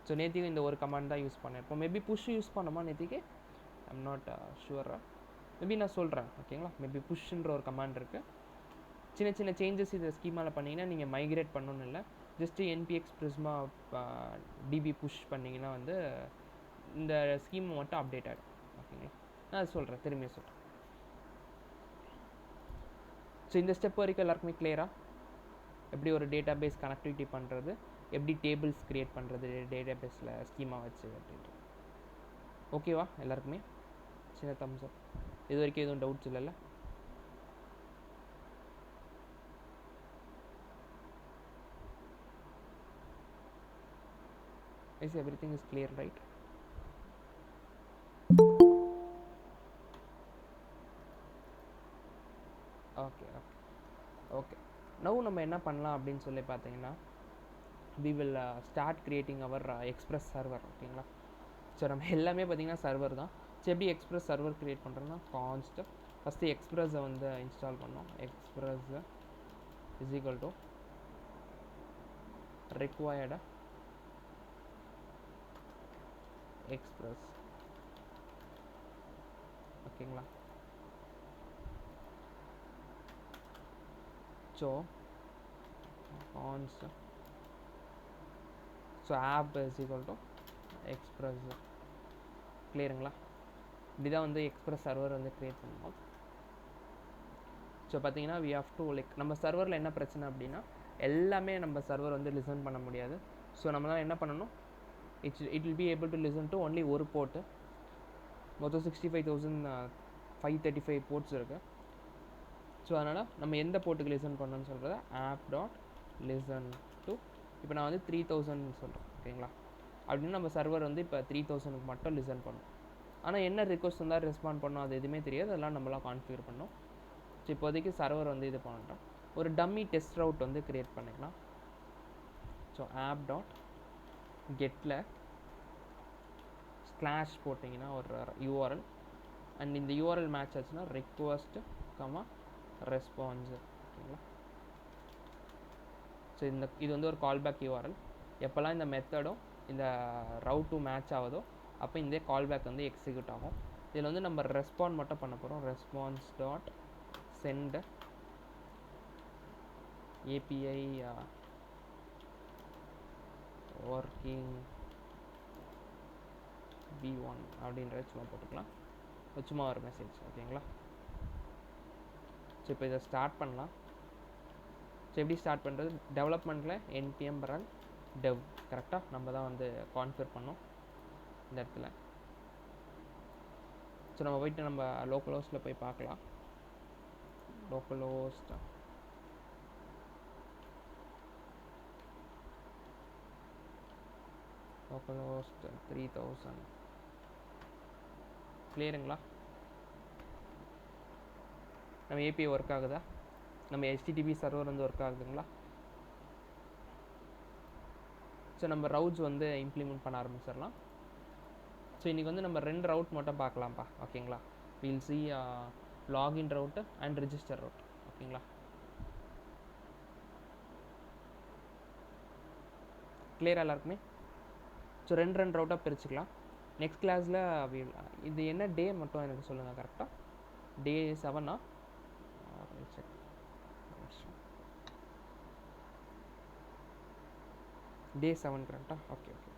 ஸோ நேற்றுக்கு இந்த ஒரு கமாண்ட் தான் யூஸ் பண்ணியிருப்போம். மேபி புஷ் யூஸ் பண்ணோமா நேற்றுக்கு, ஐம் நாட் ஷுவரா. மேபி நான் சொல்கிறேன். ஓகேங்களா. மேபி புஷ்ன்ற ஒரு கமாண்ட் இருக்குது. சின்ன சின்ன சேஞ்சஸ் இதை ஸ்கீமாவில் பண்ணிங்கன்னா நீங்கள் மைக்ரேட் பண்ணணும்னு இல்லை, just npx prisma db push பண்ணிங்கன்னா வந்து இந்த ஸ்கீம் மட்டும் அப்டேட் ஆகிடும். ஓகேங்களா. நான் அது சொல்கிறேன், திரும்பி சொல்கிறேன். ஸோ இந்த ஸ்டெப் வரைக்கும் எல்லாருக்குமே கிளியராக, எப்படி ஒரு டேட்டா பேஸ் கனெக்டிவிட்டி பண்ணுறது, எப்படி டேபிள்ஸ் க்ரியேட் பண்ணுறது டேட்டா பேஸில் ஸ்கீமா வச்சு அப்படின்ட்டு. ஓகேவா எல்லாருக்குமே? சின்ன தம்ஸ் அப். இது வரைக்கும் எதுவும் டவுட்ஸ் இல்லைல்ல? Is everything is clear, right? Okay okay okay. Now நம்ம என்ன பண்ணலாம் அப்படின்னு சொல்லி பார்த்தீங்கன்னா, we will start creating our express server. ஓகேங்களா? ஸோ நம்ம எல்லாமே பார்த்தீங்கன்னா சர்வர் தான். ஸோ எப்படி எக்ஸ்பிரஸ் சர்வர் க்ரியேட் பண்ணுறோன்னா, கான்ஸ்ட் ஃபஸ்ட்டு எக்ஸ்பிரஸை வந்து இன்ஸ்டால் பண்ணோம். Express is equal to required express. ஓகேங்களா? So const so app is equal to express. கிளியருங்களா? இப்படி தான் வந்து எக்ஸ்பிரஸ் சர்வர் வந்து க்ரியேட் பண்ணணும். ஸோ பார்த்தீங்கன்னா வி ஹவ் டு லைக் நம்ம சர்வரில் என்ன பிரச்சனை அப்படின்னா, எல்லாமே நம்ம சர்வர் வந்து லிசன் பண்ண முடியாது. ஸோ நம்மளால் என்ன பண்ணணும், it will be able to listen to only ஒரு போர்ட்டு. மொத்தம் 65,535 போர்ட்ஸ் இருக்குது. ஸோ அதனால் நம்ம எந்த போர்ட்டுக்கு லிசன் பண்ணணும்னு சொல்கிறத ஆப் டாட் லிசன் டு, இப்போ நான் வந்து 3000 சொல்கிறேன். ஓகேங்களா? அப்படின்னு நம்ம சர்வர் வந்து இப்போ 3000க்கு மட்டும் லிசன் பண்ணும். ஆனால் என்ன ரிக்வஸ்ட் வந்தால் ரெஸ்பாண்ட் பண்ணோம் அது எதுவுமே தெரியாது. அதெல்லாம் நம்மளாம் கான்ஃபிகர் பண்ணோம். ஸோ இப்போதைக்கு சர்வர் வந்து இது பண்ணிட்டோம். ஒரு டம்மி டெஸ்ட் ரவுட் வந்து க்ரியேட் பண்ணிக்கலாம். ஸோ ஆப் டாட் கெட்டில் ஸ்லாஷ் போட்டிங்கன்னா ஒரு யூஆர்எல், அண்ட் இந்த யூஆர்எல் மேட்ச் ஆச்சுன்னா ரெக்வஸ்ட் ரெஸ்பான்ஸு. ஓகேங்களா? ஸோ இது வந்து ஒரு கால்பேக் யூஆர்எல். எப்போல்லாம் இந்த மெத்தடும் இந்த ரவுட்டு மேட்ச் ஆகுதோ அப்போ இந்த கால்பேக் வந்து எக்ஸிக்யூட் ஆகும். இதில் வந்து நம்ம ரெஸ்பாண்ட் மட்டும் பண்ண போகிறோம். Response dot send API working v1 அப்படின்ற சும்மா போட்டுக்கலாம். சும்மா ஒரு மெசேஜ். ஓகேங்களா? ஸோ இப்போ இதை ஸ்டார்ட் பண்ணலாம். ஸோ எப்படி ஸ்டார்ட் பண்ணுறது, டெவலப்மெண்ட்டில் npm run dev கரெக்டாக நம்ம தான் வந்து கான்ஃபிகர் பண்ணோம் இந்த இடத்துல. ஸோ நம்ம போய்ட்டு நம்ம லோக்கல் ஹோஸ்ட்டில் போய் பார்க்கலாம். Local host local host 3000. கிளியருங்களா? நம்ம ஏபிஐ ஒர்க் ஆகுதா, நம்ம HTTP சர்வர் வந்து ஒர்க் ஆகுதுங்களா? ஸோ நம்ம ரவுட்ஸ் வந்து இம்ப்ளிமெண்ட் பண்ண ஆரம்பிச்சிடலாம். ஸோ இன்றைக்கி வந்து நம்ம 2 ரவுட் மட்டும் பார்க்கலாம்ப்பா. ஓகேங்களா? Will see login route and register route. ஓகேங்களா? கிளியராக எல்லாருக்குமே? ஸோ 2 ரவுட்டாக பிரிச்சுக்கலாம். நெக்ஸ்ட் கிளாஸில் இது என்ன டே மட்டும் எனக்கு சொல்லுங்கள் கரெக்டாக. டே 7 டே 7 கரெக்டாக? Okay okay.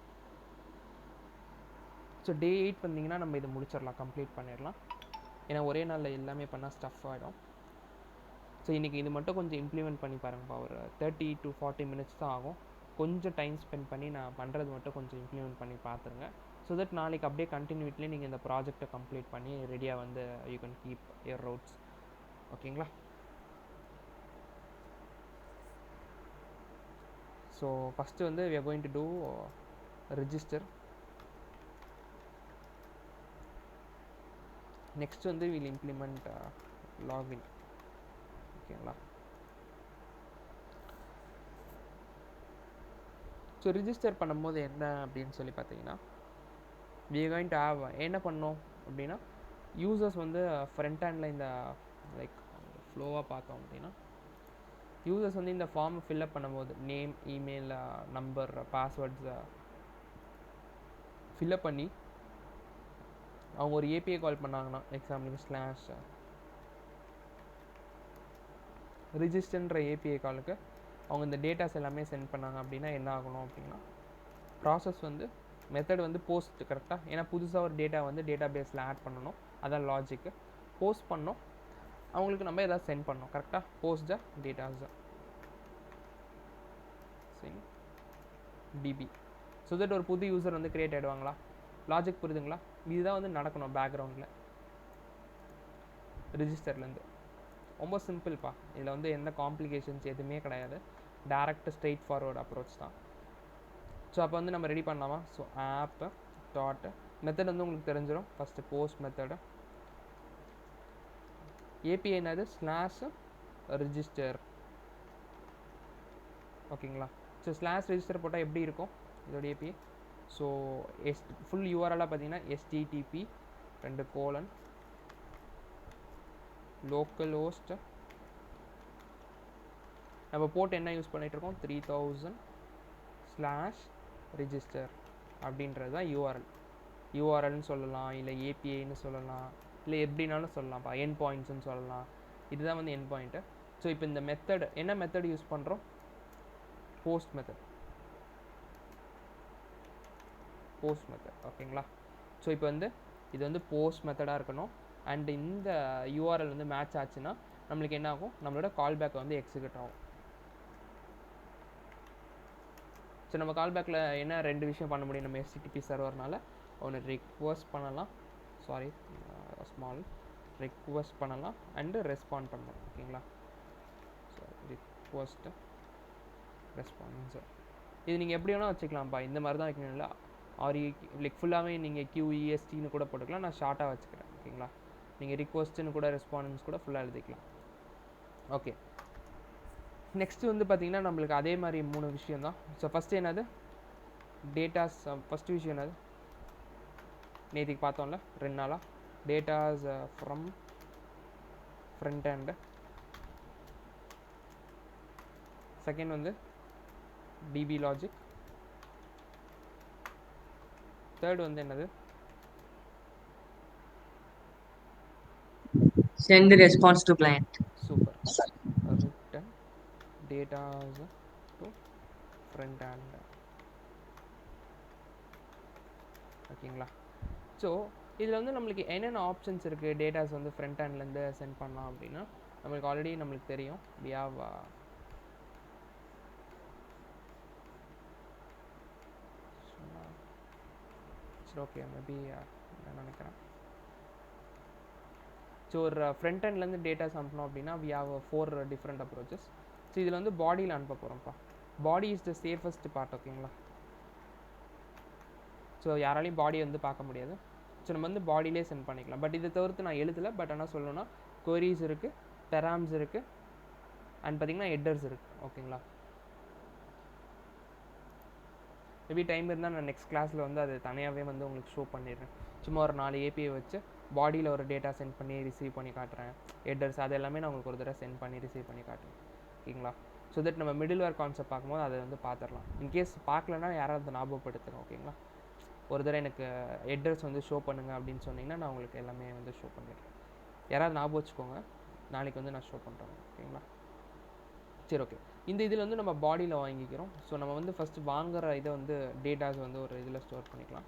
ஸோ டே 8 வந்தீங்கன்னா நம்ம இதை முடிச்சிடலாம், கம்ப்ளீட் பண்ணிடலாம். ஏன்னா ஒரே நாளில் எல்லாமே பண்ணால் ஸ்டஃப் ஆகிடும். ஸோ இன்றைக்கி இது மட்டும் கொஞ்சம் இம்ப்ளிமெண்ட் பண்ணி பாருங்கப்பா. ஒரு 30 to 40 மினிட்ஸ் தான் ஆகும். கொஞ்சம் டைம் ஸ்பெண்ட் பண்ணி நான் பண்ணுறது மட்டும் கொஞ்சம் இம்ப்ளிமெண்ட் பண்ணி பார்த்துருங்க. ஸோ தட் நாளைக்கு அப்படியே கண்டினியூட்லேயே நீங்கள் இந்த ப்ராஜெக்டை கம்ப்ளீட் பண்ணி ரெடியாக வந்து யூ கேன் கீப் யுவர் ரவுட்ஸ். ஓகேங்களா? ஸோ ஃபஸ்ட்டு வந்து we are going to do register. Next வந்து we'll implement login. ஓகேங்களா? ஸோ ரிஜிஸ்டர் பண்ணும்போது என்ன அப்படின்னு சொல்லி பார்த்தீங்கன்னா, we are going to have என்ன பண்ணோம் அப்படின்னா, யூசர்ஸ் வந்து ஃப்ரண்ட் ஹேண்டில் இந்த லைக் ஃப்ளோவாக பார்த்தோம் அப்படின்னா, யூசர்ஸ் வந்து இந்த ஃபார்மை ஃபில்அப் பண்ணும்போது நேம், இமெயில், நம்பர், பாஸ்வேர்ட்ஸை ஃபில்அப் பண்ணி அவங்க ஒரு ஏபிஐ கால் பண்ணாங்கன்னா, எக்ஸாம்பிளுக்கு ஸ்லாஷ் ரிஜிஸ்டர்ன்ற ஏபிஐ காலுக்கு அவங்க இந்த டேட்டாஸ் எல்லாமே சென்ட் பண்ணாங்க அப்படின்னா என்ன ஆகணும் அப்படின்னா, ப்ராசஸ் வந்து மெத்தட் வந்து போஸ்ட் கரெக்டாக, ஏன்னா புதுசாக ஒரு டேட்டா வந்து டேட்டா பேஸில் ஆட் பண்ணணும், அதான் லாஜிக்கு. போஸ்ட் பண்ணோம், அவங்களுக்கு நம்ம எதாவது சென்ட் பண்ணோம் கரெக்டாக. Post the datas send DB. So that ஒரு புது யூசர் வந்து க்ரியேட் ஆகிடுவாங்களா? லாஜிக் புரியுதுங்களா? இதுதான் வந்து நடக்கணும் பேக்ரவுண்டில் ரிஜிஸ்டர்லேருந்து. ரொம்ப சிம்பிள்ப்பா. இதில் வந்து எந்த காம்ப்ளிகேஷன்ஸ் எதுவுமே கிடையாது. டேரக்ட் ஸ்ட்ரெயிட் ஃபார்வர்ட் அப்ரோச் தான். ஸோ அப்போ வந்து நம்ம ரெடி பண்ணலாமா? ஸோ ஆப் டாட் மெத்தட் வந்து உங்களுக்கு தெரிஞ்சிடும். ஃபஸ்ட்டு போஸ்ட் மெத்தடு, ஏபிஐ என்னது ஸ்லாஷ் ரிஜிஸ்டர். ஓகேங்களா? ஸோ ஸ்லாஷ் ரெஜிஸ்டர் போட்டால் எப்படி இருக்கும் இதோட ஏபிஐ? ஸோ ஃபுல் யூஆர்எல்லாக பார்த்தீங்கன்னா HTTP 2: லோக்கல் ஹோஸ்ட் நம்ம போர்ட் என்ன யூஸ் பண்ணிகிட்ருக்கோம் 3000/register அப்படின்றது தான் யூஆர்எல்னு சொல்லலாம், இல்லை ஏபிஐன்னு சொல்லலாம், இல்லை எப்படினாலும் சொல்லலாம்ப்பா, என் பாயிண்ட்ஸ்னு சொல்லலாம். இதுதான் வந்து என் பாயிண்ட்டு. ஸோ இப்போ இந்த மெத்தட் என்ன மெத்தட் யூஸ் பண்ணுறோம்? Post method. ஓகேங்களா? ஸோ இப்போ வந்து இது வந்து போஸ்ட் மெத்தடாக இருக்கணும். அண்ட் இந்த யூஆர்எல் வந்து மேட்ச் ஆச்சுன்னா நம்மளுக்கு என்ன ஆகும்? நம்மளோட கால் பேக்கை வந்து எக்ஸிக்யூட் ஆகும். ஸோ நம்ம கால் பேக்கில் என்ன 2 விஷயம் பண்ண முடியும் நம்ம HTTP சர்வர்னால? ஒன்று ரிக்வெஸ்ட் பண்ணலாம், ஸ்மால் ரிக்வெஸ்ட் பண்ணலாம், அண்டு ரெஸ்பாண்ட் பண்ணலாம். ஓகேங்களா? ஸோ ரிக்வெஸ்ட்டு ரெஸ்பான்ஸ் இது நீங்கள் எப்படி வேணால் வச்சுக்கலாம்ப்பா. இந்த மாதிரி தான் வைக்கணும், இல்லை லைக் ஃபுல்லாகவே நீங்கள் QESTன்னு கூட போட்டுக்கலாம். நான் ஷார்ட்டாக வச்சுக்கிறேன். ஓகேங்களா? நீங்கள் ரிக்வெஸ்ட்டுன்னு கூட ரெஸ்பான்ஸ் கூட ஃபுல்லாக எழுதிக்கலாம். ஓகே, நெக்ஸ்ட்டு வந்து பார்த்திங்கன்னா நம்மளுக்கு அதே மாதிரி 3 விஷயம் தான். ஸோ ஃபஸ்ட்டு என்னது டேட்டாஸ். ஃபஸ்ட்டு விஷயம் என்னது நேற்றுக்கு பார்த்தோம்ல 2 நாளாக datas from front hand. Second வந்து டிபி லாஜிக். தேர்ட் வந்து என்னது send the response to client. Super, return datas to front hand. ஓகேங்களா? ஸோ இதில் வந்து நம்மளுக்கு என்னென்ன ஆப்ஷன்ஸ் இருக்குது டேட்டாஸ் வந்து ஃப்ரண்ட் ஹேண்ட்லேருந்து சென்ட் பண்ணலாம் அப்படின்னா நம்மளுக்கு ஆல்ரெடி நம்மளுக்கு தெரியும். we have ஓகே மேபி நான் நினைக்கிறேன். ஸோ ஒரு ஃப்ரண்ட் ஹேண்ட்லேருந்து டேட்டாஸ் அனுப்பணும் அப்படின்னா we have 4 different approaches. So இதில் வந்து பாடியில் அனுப்ப போகிறோம்ப்பா. Body is the safest part. ஓகேங்களா? ஸோ யாராலையும் பாடியை வந்து பார்க்க முடியாது. ஸோ நம்ம வந்து பாடியிலே சென்ட் பண்ணிக்கலாம். பட் இதை தவிர்த்து நான் எழுதலை. பட் ஆனால் சொல்லணும்னா queries இருக்குது, பெராம்ஸ் இருக்குது, அண்ட் பார்த்திங்கன்னா ஹெட்டர்ஸ் இருக்குது. ஓகேங்களா? மேபி டைம் இருந்தால் நான் நெக்ஸ்ட் கிளாஸில் வந்து அது தனியாகவே வந்து உங்களுக்கு ஷோ பண்ணிடுறேன். சும்மா ஒரு 4 ஏபிஐ வச்சு பாடியில் ஒரு டேட்டா சென்ட் பண்ணி ரிசீவ் பண்ணி காட்டுறேன். ஹெட்டர்ஸ் அது எல்லாமே நான் உங்களுக்கு ஒரு தடவை சென்ட் பண்ணி ரிசீவ் பண்ணி காட்டுறேன். ஓகேங்களா? ஸோ தட் நம்ம மிடில் வேர் கான்செப்ட் பார்க்கும்போது அதை வந்து பார்த்துடலாம். இன்கேஸ் பார்க்கலன்னா யாராவது ஞாபகப்படுத்துகிறேன். ஓகேங்களா? ஒரு தடவை எனக்கு ஹெட்டர்ஸ் வந்து ஷோ பண்ணுங்கள் அப்படின்னு சொன்னிங்கன்னா நான் உங்களுக்கு எல்லாமே வந்து ஷோ பண்ணிடுறேன். யாராவது ஞாபகம் வச்சுக்கோங்க, நாளைக்கு வந்து நான் ஷோ பண்ணுறேன். ஓகேங்களா? சரி, ஓகே. இந்த இதில் வந்து நம்ம பாடியில் வாங்கிக்கிறோம். ஸோ நம்ம வந்து ஃபஸ்ட்டு வாங்குகிற இதை வந்து டேட்டாஸ் வந்து ஒரு இதில் ஸ்டோர் பண்ணிக்கலாம்.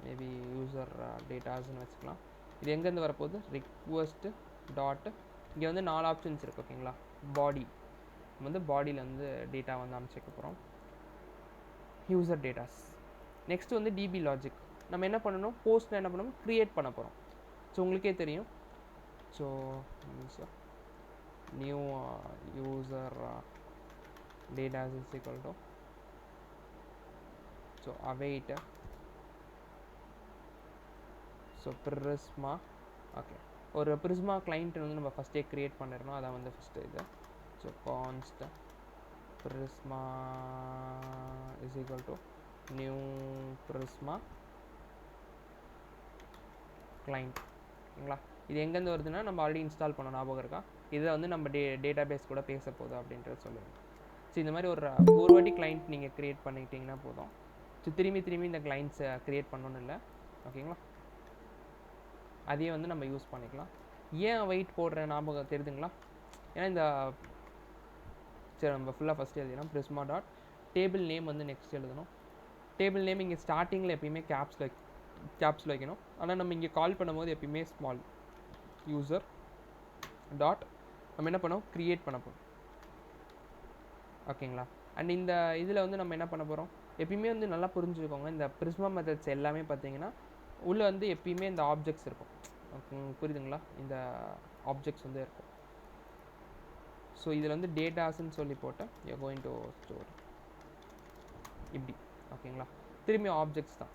மேபி யூசர் டேட்டாஸ்ன்னு வச்சுக்கலாம். இது எங்கேருந்து வரப்போகுது? ரிக்வெஸ்ட்டு டாட்டு இங்கே வந்து 4 ஆப்ஷன்ஸ் இருக்குது. ஓகேங்களா? பாடி வந்து பாடியில் வந்து டேட்டா வந்து அமைச்சிக்க போகிறோம். User datas. நெக்ஸ்ட் வந்து டிபி லாஜிக். நம்ம என்ன பண்ணணும்? போஸ்ட்டில் என்ன பண்ணணும்? க்ரியேட் பண்ண போகிறோம். ஸோ உங்களுக்கே தெரியும். So new user data is equal to so await so Prisma. Okay, ஒரு Prisma கிளைண்ட் வந்து நம்ம ஃபஸ்ட்டே க்ரியேட் பண்ணிடணும். அதான் வந்து ஃபஸ்ட்டு இது. So கான்ஸ்ட் Prisma is equal to new Prisma client. ஓகேங்களா? இது எங்கேருந்து வருதுன்னா நம்ம ஆல்ரெடி இன்ஸ்டால் பண்ண ஞாபகம் இருக்கா? இதை வந்து நம்ம டேட்டா பேஸ் கூட பேச போகுது அப்படின்றது சொல்லுங்கள். ஸோ இந்த மாதிரி ஒரு வாட்டி கிளைண்ட் நீங்கள் க்ரியேட் பண்ணிக்கிட்டிங்கன்னா போதும். ஸோ திரும்பி இந்த கிளைண்ட்ஸை க்ரியேட் பண்ணணும்னு இல்லை. ஓகேங்களா? அதையே வந்து நம்ம யூஸ் பண்ணிக்கலாம். ஏன் வெயிட் போடுற ஞாபகம் தெரியுதுங்களா? ஏன்னா இந்த சரி நம்ம ஃபுல்லாக ஃபஸ்ட்டு எழுதிடணும். Prisma டாட் டேபிள் நேம் வந்து நெக்ஸ்ட் எழுதணும். டேபிள் நேம் இங்கே ஸ்டார்டிங்கில் எப்பயுமே கேப்ஸில் வைக்கணும். ஆனால் நம்ம இங்கே கால் பண்ணும்போது எப்பயுமே ஸ்மால் யூசர் டாட் நம்ம என்ன பண்ணோம்? க்ரியேட் பண்ண போகிறோம். ஓகேங்களா? அண்ட் இந்த இதில் வந்து நம்ம என்ன பண்ண போகிறோம்? எப்பயுமே வந்து நல்லா புரிஞ்சுக்கோங்க. இந்த Prisma மெத்தட்ஸ் எல்லாமே பார்த்தீங்கன்னா உள்ளே வந்து எப்பயுமே இந்த ஆப்ஜெக்ட்ஸ் இருக்கும். புரியுதுங்களா? இந்த ஆப்ஜெக்ட்ஸ் வந்து இருக்கும். ஸோ இதில் வந்து டேட்டாஸ்ன்னு சொல்லி போட்டேன். யூ கோயிங் டு ஸ்டோர் இப்படி. ஓகேங்களா. திரும்பி ஆப்ஜெக்ட்ஸ் தான்.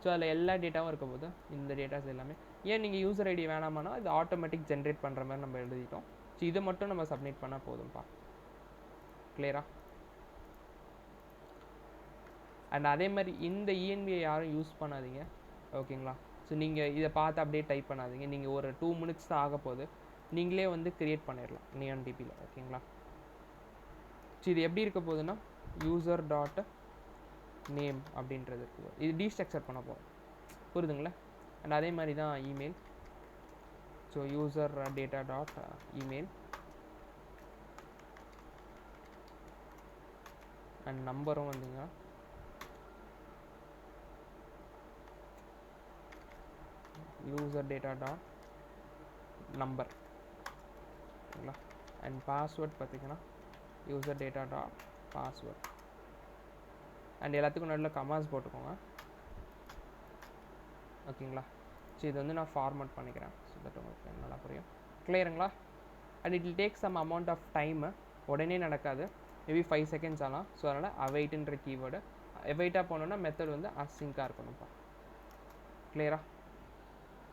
ஸோ அதில் எல்லா டேட்டாவும் இருக்க போது இந்த டேட்டாஸ் எல்லாமே ஏன் நீங்கள் யூசர் ஐடி வேணாமானா இது ஆட்டோமேட்டிக் ஜென்ரேட் பண்ணுற மாதிரி நம்ம எழுதிட்டோம். ஸோ இதை மட்டும் நம்ம சப்மிட் பண்ணால் போதும்ப்பா. கிளியரா? அண்ட் அதே மாதிரி இந்த இஎன்வியை யாரும் யூஸ் பண்ணாதீங்க. ஓகேங்களா. ஸோ நீங்கள் இதை பார்த்து அப்படியே டைப் பண்ணாதீங்க. நீங்கள் ஒரு 2 minutes தான் ஆக போகுது. நீங்களே வந்து க்ரியேட் பண்ணிடலாம் நியான் டிபியில். ஓகேங்களா. ஸோ இது எப்படி இருக்க போகுதுன்னா யூசர் டாட் நேம் அப்படின்றது இருக்குது. இது டீஸ்ட்ரக்சர் பண்ண போகிறோம். புரியுதுங்களா. அண்ட் அதே மாதிரி தான் email. So user data dot email and நம்பரும் வந்துங்க யூசர் டேட்டா டாட் நம்பர். ஓகேங்களா. அண்ட் பாஸ்வேர்ட் பார்த்திங்கன்னா user data dot password. And எல்லாத்துக்கும் நடுவில் கமாஸ் போட்டுக்கோங்க. ஓகேங்களா. ஸோ இது வந்து நான் ஃபார்மேட் பண்ணிக்கிறேன். ஸோ தட் உங்களுக்கு நல்லா புரியும். கிளியருங்களா. And it will take some amount of time. உடனே நடக்காது. மேபி 5 seconds ஆகலாம். ஸோ அதனால் அவைட்டுன்ற கீவேர்டு அவைட்டாக போனோன்னா மெத்தட் வந்து அசிங்காக இருக்கணும்ப்பா. கிளியரா.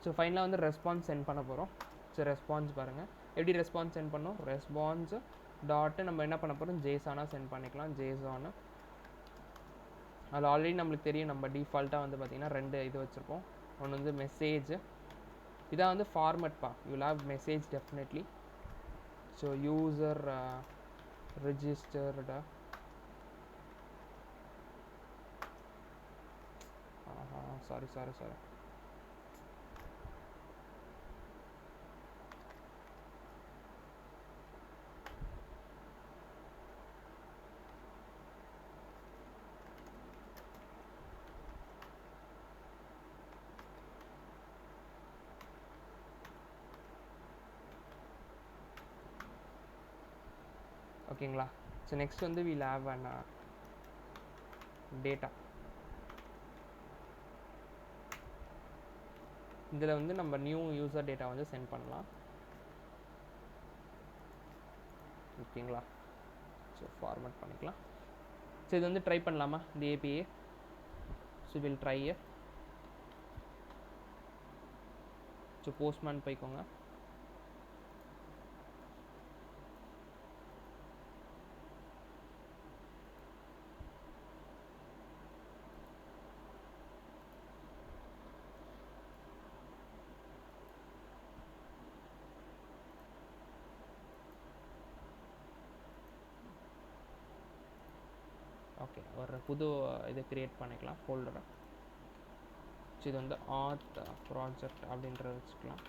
ஸோ ஃபைனலாக வந்து ரெஸ்பான்ஸ் சென்ட் பண்ண போகிறோம். ஸோ ரெஸ்பான்ஸ் பாருங்கள் எப்படி ரெஸ்பான்ஸ் சென்ட் பண்ணோம். ரெஸ்பான்ஸ் டாட்டு நம்ம என்ன பண்ண போகிறோம் ஜேசானாக சென்ட் பண்ணிக்கலாம். ஜேசானு அதில் ஆல்ரெடி நம்மளுக்கு தெரியும். நம்ம டிஃபால்ட்டாக வந்து பார்த்திங்கன்னா 2 இது வச்சுருப்போம். ஒன்று வந்து மெசேஜ். இதான் வந்து ஃபார்மேட்ப்பா. You will have message definitely. So user registered sorry ஓகேங்களா. ஸோ நெக்ஸ்ட் வந்து வில் ஹேவ் அன் டேட்டா. இதில் வந்து நம்ம நியூ யூசர் டேட்டா வந்து சென்ட் பண்ணலாம். ஓகேங்களா. ஸோ ஃபார்மேட் பண்ணிக்கலாம். ஸோ இது வந்து ட்ரை பண்ணலாமா இந்த API. So will try. So postman போய்க்கோங்க. ஓகே ஒரு புது இதை க்ரியேட் பண்ணிக்கலாம் ஃபோல்டரை. ஸோ இது வந்து ஆர்ட் ப்ராஜெக்ட் அப்படின்றத வச்சுக்கலாம்.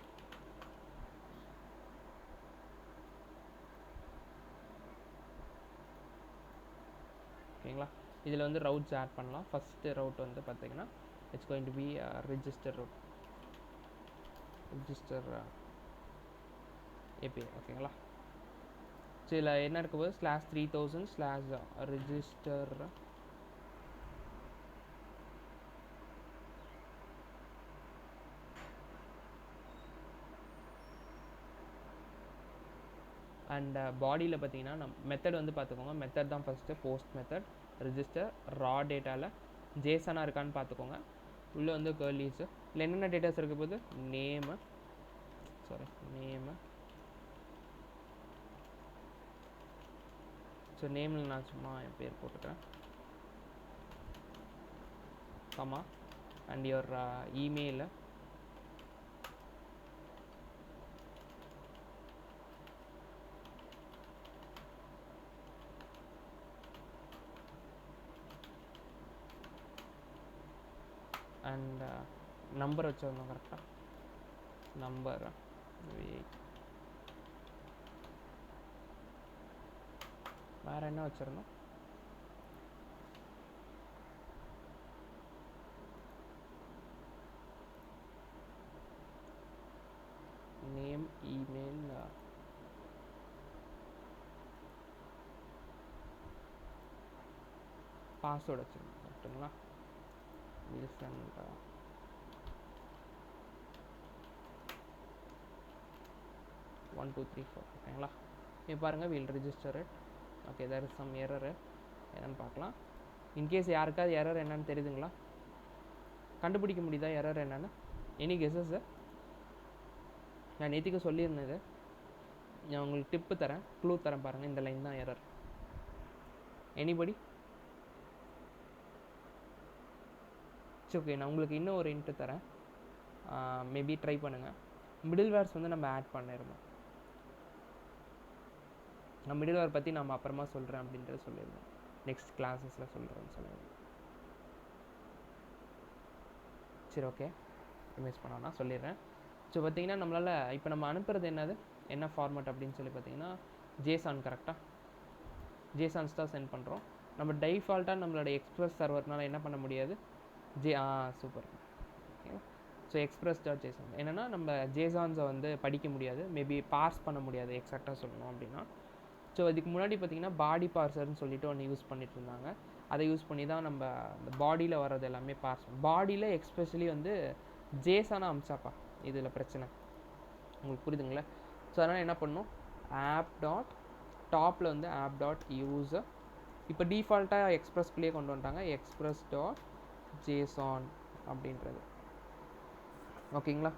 ஓகேங்களா. இதில் வந்து ரவுட்ஸ் ஆட் பண்ணலாம். ஃபஸ்ட்டு ரவுட் வந்து பார்த்திங்கன்னா it's going to be register route. Register API. ஓகேங்களா. ஸோ இதில் என்ன இருக்க போது /3000/register அண்ட் பாடியில் பார்த்தீங்கன்னா மெத்தட் வந்து பார்த்துக்கோங்க. மெத்தட் தான் ஃபஸ்ட்டு போஸ்ட் மெத்தட். ரிஜிஸ்டர் ரா டேட்டாவில் ஜேசனாக இருக்கான்னு பார்த்துக்கோங்க. உள்ளே வந்து கர்லீஸு இல்லை என்னென்ன டேட்டாஸ் இருக்க போது நேமு ஸோ நேமில் நான் சும்மா என் பேர் போட்டுக்கிறேன். Comma and your email. And number வச்சுருந்தோம் கரெக்டாக. நம்பர் வேறு என்ன வச்சுருந்தோம். நேம் இமெயில் பாஸ்வேர்டு வச்சுருந்தோம் கரெக்டுங்களா. ரீசெண்ட் 1 2 3 4 ஓகேங்களா. இப்போ பாருங்கள் will register it. Okay there is some error என்னன்னு பார்க்கலாம். இன்கேஸ் யாருக்காவது எரர் என்னன்னு தெரியுதுங்களா? கண்டுபிடிக்க முடியுதா எரர் என்னன்னு? Any guesses? நான் நேற்றுக்கு சொல்லியிருந்தேன் இது. நான் உங்களுக்கு டிப்பு தரேன், க்ளூ தரேன் பாருங்கள். இந்த லைன் தான் எரர். எனிபடி? சரி, ஓகே. நான் உங்களுக்கு இன்னும் ஒரு இன்ட்டு தரேன், மேபி ட்ரை பண்ணுங்கள். மிடில் வேர்ஸ் வந்து நம்ம ஆட் பண்ணியிருந்தோம். நான் மிடில் வேர் பற்றி நம்ம அப்புறமா சொல்கிறேன் அப்படின்றது சொல்லியிருந்தோம், நெக்ஸ்ட் கிளாஸஸில் சொல்கிறேன்னு சொல்லியிருந்தோம். சரி, ஓகே. மிஸ் பண்ணோன்னா சொல்லிடுறேன். ஸோ பார்த்தீங்கன்னா நம்மளால் இப்போ நம்ம அனுப்புறது என்னது, என்ன ஃபார்மேட் அப்படின்னு சொல்லி பார்த்தீங்கன்னா ஜேசான். கரெக்டாக ஜேசான்ஸ் தான் சென்ட் பண்ணுறோம். நம்ம டைஃபால்ட்டாக நம்மளோட எக்ஸ்பிரஸ் சர்வர்னால் என்ன பண்ண முடியாது, சூப்பர். ஓகேங்களா? ஸோ எக்ஸ்பிரஸ் டாட் ஜேசான் என்னென்னா நம்ம ஜேசான்ஸை வந்து படிக்க முடியாது, மேபி பார்ஸ் பண்ண முடியாது எக்ஸாக்டாக சொல்லணும் அப்படின்னா. ஸோ அதுக்கு முன்னாடி பார்த்தீங்கன்னா பாடி பார்சர்னு சொல்லிட்டு ஒன்று யூஸ் பண்ணிட்டு இருந்தாங்க. அதை யூஸ் பண்ணி தான் நம்ம இந்த பாடியில் வர்றது எல்லாமே பார்ஸ், பாடியில் எக்ஸ்பெஷலி வந்து ஜேசானாக அமிச்சாப்பா. இதில் பிரச்சனை உங்களுக்கு புரியுதுங்களா? ஸோ அதனால் என்ன பண்ணணும், ஆப் டாட் டாப்பில் வந்து ஆப் டாட் யூஸர், இப்போ டிஃபால்ட்டாக எக்ஸ்பிரஸ்குள்ளேயே கொண்டு வந்துட்டாங்க, எக்ஸ்பிரஸ் டாட் ஜேசான் அப்படின்றது. ஓகேங்களா?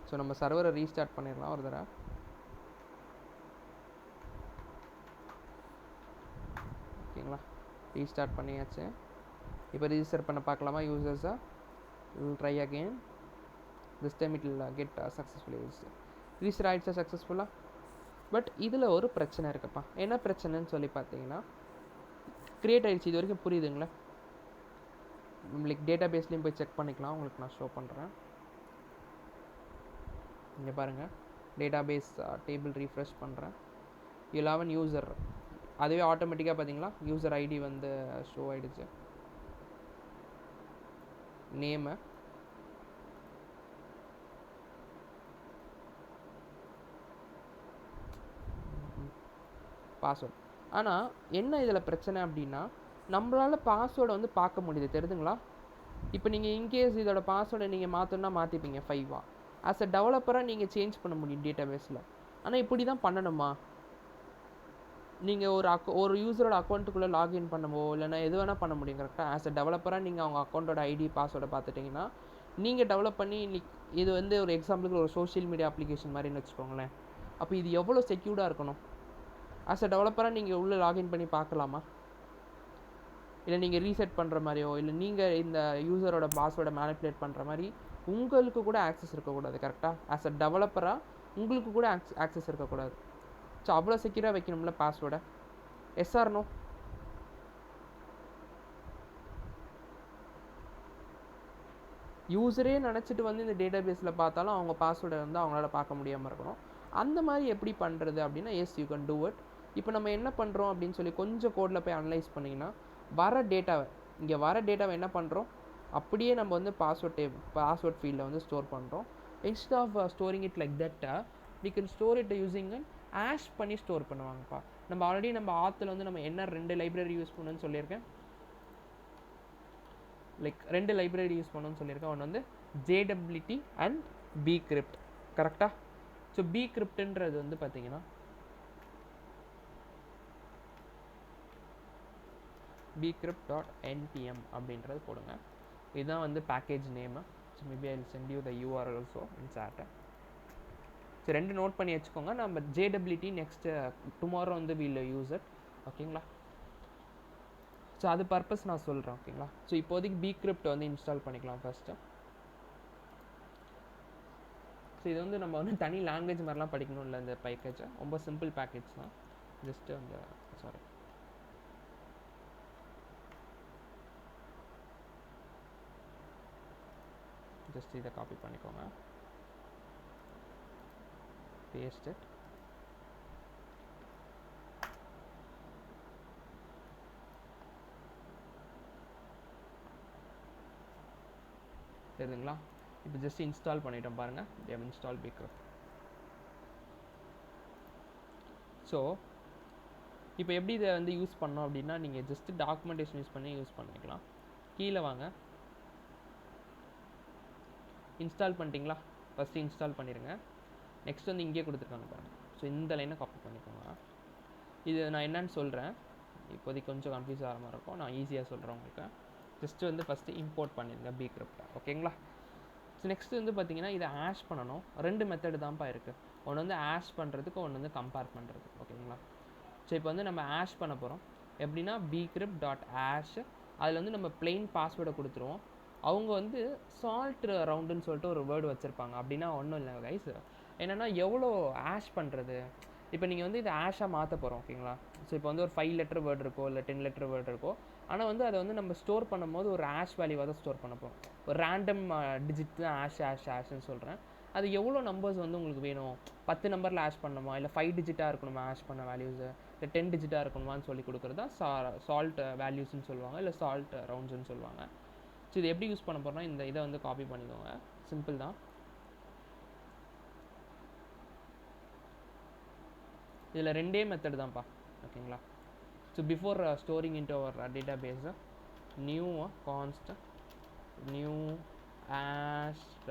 ஸோ நம்ம சர்வரை ரீஸ்டார்ட் பண்ணிடலாம் ஒரு தடவை. ஓகேங்களா? ரீஸ்டார்ட் பண்ணியாச்சு. இப்போ ரிஜிஸ்டர் பண்ண பார்க்கலாமா யூசர்ஸை? Will try again. This time it will get successfully register ஆகிடுச்சா சக்ஸஸ்ஃபுல்லாக. பட் இதில் ஒரு பிரச்சனை இருக்குப்பா. என்ன பிரச்சனைன்னு சொல்லி பார்த்தீங்கன்னா, க்ரியேட் ஆகிடுச்சு. இது வரைக்கும் புரியுதுங்களா? உங்களுக்கு டேட்டா பேஸ்லேயும் போய் செக் பண்ணிக்கலாம், உங்களுக்கு நான் ஷோ பண்ணுறேன். இங்கே பாருங்கள், டேட்டா பேஸ் டேபிள் ரீஃப்ரெஷ் பண்ணுறேன். 11 யூசர், அதுவே ஆட்டோமேட்டிக்காக பார்த்தீங்களா யூசர் ஐடி வந்து ஷோ ஆகிடுச்சு. Name, password. ஆனால் என்ன இதில் பிரச்சனை அப்படின்னா, நம்மளால் பாஸ்வேர்டை வந்து பார்க்க முடியுது, தெரியுதுங்களா? இப்போ நீங்கள் இன்கேஸ் இதோட பாஸ்வேர்டை நீங்கள் மாற்றணுன்னா மாற்றிப்பீங்க 5 ஆஸ் அ டெவலப்பராக நீங்கள் சேஞ்ச் பண்ண முடியும் டேட்டா பேஸில். ஆனால் இப்படி தான் பண்ணணுமா? நீங்கள் ஒரு யூஸரோட அக்கௌண்ட்டுக்குள்ளே லாகின் பண்ணவோ இல்லைனா எது வேணால் பண்ண முடியும். கரெக்டாக ஆஸ் அ டெவலப்பராக நீங்கள் அவங்க அக்கௌண்ட்டோட ஐடி பாஸ்வேர்டை பார்த்துட்டிங்கன்னா நீங்கள் டெவலப் பண்ணி இது வந்து ஒரு எக்ஸாம்பிளுக்கு ஒரு சோஷியல் மீடியா அப்ளிகேஷன் மாதிரின்னு வச்சுக்கோங்களேன். அப்போ இது எவ்வளோ செக்யூர்டாக இருக்கணும்? ஆஸ் அ டெவலப்பராக நீங்கள் உள்ளே லாகின் பண்ணி பார்க்கலாமா? இல்லை நீங்கள் ரீசெட் பண்ணுற மாதிரியோ இல்லை நீங்கள் இந்த யூஸரோட பாஸ்வேர்டை மேனிப்புலேட் பண்ணுற மாதிரி உங்களுக்கு கூட ஆக்சஸ் இருக்கக்கூடாது. கரெக்டாக ஆஸ் அ டெவலப்பராக உங்களுக்கு கூட ஆக்சஸ் இருக்கக்கூடாது. ஸோ அவ்வளோ செக்யூராக வைக்கணும்ல பாஸ்வேர்டை. SR no? யூஸரே நினச்சிட்டு வந்து இந்த டேட்டா பேஸில் பார்த்தாலும் அவங்க பாஸ்வேர்டை வந்து அவங்களால பார்க்க முடியாமல் இருக்கணும். அந்த மாதிரி எப்படி பண்ணுறது அப்படின்னா, yes you can do it. இப்போ நம்ம என்ன பண்ணுறோம் அப்படின்னு சொல்லி கொஞ்சம் கோடில் போய் அனலைஸ் பண்ணிங்கன்னா, வர டேட்டாவை என்ன பண்ணுறோம், அப்படியே நம்ம வந்து பாஸ்வேர்ட் ஃபீல்டில் வந்து ஸ்டோர் பண்ணுறோம். Instead of storing it like that we can store it using an hash பண்ணி ஸ்டோர் பண்ணுவாங்கப்பா. நம்ம ஆல்ரெடி நம்ம ஆத்தில் வந்து நம்ம என்ன 2 லைப்ரரி யூஸ் பண்ணணும்னு சொல்லியிருக்கேன், லைக் 2 லைப்ரரி யூஸ் பண்ணணும்னு சொல்லியிருக்கேன். ஒன்று வந்து JWT அண்ட் bcrypt. கரெக்டாக? ஸோ bcryptன்றது வந்து பார்த்தீங்கன்னா bcrypt.npm அப்படின்றது போடுங்க. இதுதான் வந்து package name. So maybe I will send you the URL also in chat. So 2 note பண்ணி வச்சுக்கோங்க. நம்ம JWT நெக்ஸ்ட்டு டுமாரோ வந்து வீல் யூஸ் இட். ஓகேங்களா? ஸோ அது பர்பஸ் நான் சொல்கிறேன். ஓகேங்களா? ஸோ இப்போதைக்கு bcrypt வந்து இன்ஸ்டால் பண்ணிக்கலாம் ஃபஸ்ட்டு. ஸோ இது வந்து நம்ம வந்து தனி லாங்குவேஜ் மாதிரிலாம் படிக்கணும் இல்லை, இந்த பேக்கேஜை ரொம்ப சிம்பிள் பேக்கேஜ் தான். ஜஸ்ட்டு அந்த ஜஸ்ட் இதை காப்பி பண்ணிக்கோங்க, பேஸ்ட் இட். தெரியுதுங்களா? இப்போ ஜஸ்ட் இன்ஸ்டால் பண்ணிட்டோம் பாருங்கள். Install bcrypt. ஸோ இப்போ எப்படி இதை வந்து யூஸ் பண்ணோம் அப்படின்னா, நீங்கள் ஜஸ்ட்டு டாக்குமெண்டேஷன் யூஸ் பண்ணி யூஸ் பண்ணிக்கலாம். கீழே வாங்க, இன்ஸ்டால் பண்ணிட்டீங்களா? ஃபஸ்ட்டு இன்ஸ்டால் பண்ணிடுங்க. நெக்ஸ்ட் வந்து இங்கே கொடுத்துருக்காங்க பாருங்கள். ஸோ இந்த லைனை காப்பி பண்ணிக்கோங்க. இது நான் என்னன்னு சொல்கிறேன். இப்போதைக்கு கொஞ்சம் கன்ஃபியூஸ் ஆகிற மாதிரி இருக்கும், நான் ஈஸியாக சொல்கிறேன் உங்களுக்கு. ஜஸ்ட்டு வந்து ஃபஸ்ட்டு இம்போர்ட் பண்ணிடுங்க பிகிரிப்டை, ஓகேங்களா. ஸோ நெக்ஸ்ட்டு வந்து பார்த்தீங்கன்னா இதை ஆஷ் பண்ணணும். 2 மெத்தடு தான்ப்பா இருக்குது. ஒன்று வந்து ஆஷ் பண்ணுறதுக்கு, ஒன்று வந்து கம்பேர் பண்ணுறதுக்கு, ஓகேங்களா. ஸோ இப்போ வந்து நம்ம ஆஷ் பண்ண போகிறோம். எப்படின்னா bcrypt டாட் ஆஷ், அதில் வந்து நம்ம பிளெயின் பாஸ்வேர்டை கொடுத்துருவோம். அவங்க வந்து சால்ட் ரவுண்டுன்னு சொல்லிட்டு ஒரு வேர்டு வச்சுருப்பாங்க. அப்படின்னா ஒன்றும் இல்லை கைஸ், என்னென்னா எவ்வளோ ஆஷ் பண்ணுறது. இப்போ நீங்கள் வந்து இதை ஆஷாக மாற்ற போகிறோம், ஓகேங்களா. ஸோ இப்போ வந்து ஒரு 5 லெட்டர் வேர்டு இருக்கோ இல்லை 10 லெட்டர் வேர்டு இருக்கோ, ஆனால் வந்து அதை வந்து நம்ம ஸ்டோர் பண்ணும்போது ஒரு ஆஷ் வேல்யூவாக தான் ஸ்டோர் பண்ண போகிறோம். ஒரு ரேண்டம் டிஜிட் தான் ஆஷ்ன்னு சொல்கிறேன். அது எவ்வளோ நம்பர்ஸ் வந்து உங்களுக்கு வேணும், 10 நம்பரில் ஆஷ் பண்ணணுமா, இல்லை 5 டிஜிட்டாக இருக்கணுமா ஆஷ் பண்ண வேல்யூஸு, இல்லை 10 டிஜிட்டாக இருக்கணுமான்னு சொல்லி கொடுக்குறது தான் சால்ட் வேல்யூஸ்ன்னு சொல்லுவாங்க, இல்லை சால்ட் ரவுண்ட்ஸ்ன்னு சொல்லுவாங்க. ஸோ இது எப்படி யூஸ் பண்ண போகிறோம்னா இந்த இதை வந்து காப்பி பண்ணிக்கோங்க, சிம்பிள் தான். இதில் 2 மெத்தட் தான்ப்பா, ஓகேங்களா. So before storing into our database, new const new hashed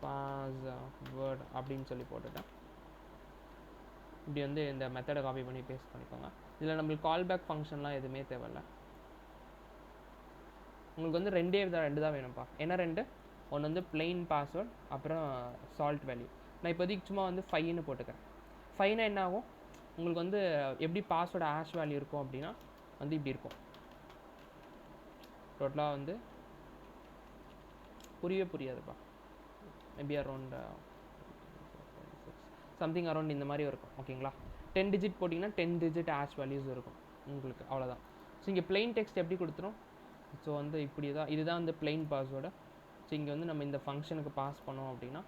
password அப்படின்னு சொல்லி போட்டுட்டேன். இப்படி வந்து இந்த மெத்தடை காப்பி பண்ணி பேஸ்ட் பண்ணிக்கோங்க. இதில் நம்மளுக்கு கால் பேக் ஃபங்க்ஷன்லாம் எதுவுமே தேவையில்லை. உங்களுக்கு வந்து 2 தான் வேணும்ப்பா. என்ன 2? ஒன்று வந்து பிளெயின் பாஸ்வேர்ட், அப்புறம் சால்ட் வேல்யூ. நான் இப்போதைக்கு சும்மா வந்து 5ன்னு போட்டுக்கிறேன். 5னா என்ன ஆகும், உங்களுக்கு வந்து எப்படி பாஸ்வேர்டு ஆஷ் வேல்யூ இருக்கும் அப்படின்னா வந்து இப்படி இருக்கும். டோட்டலாக வந்து புரியாதுப்பா. மேபி அரௌண்ட் சம்திங் அரௌண்ட் இந்த மாதிரி இருக்கும், ஓகேங்களா. 10 டிஜிட் போட்டிங்கன்னா 10 டிஜிட் ஆஷ் வேல்யூஸ் இருக்கும் உங்களுக்கு, அவ்வளோதான். ஸோ இங்கே பிளெயின் டெக்ஸ்ட் எப்படி கொடுத்துரும், ஸோ வந்து இப்படி தான், இதுதான் வந்து பிளெயின் பாஸ்வேர்டு. ஸோ இங்கே வந்து நம்ம இந்த ஃபங்க்ஷனுக்கு பாஸ் பண்ணோம் அப்படின்னா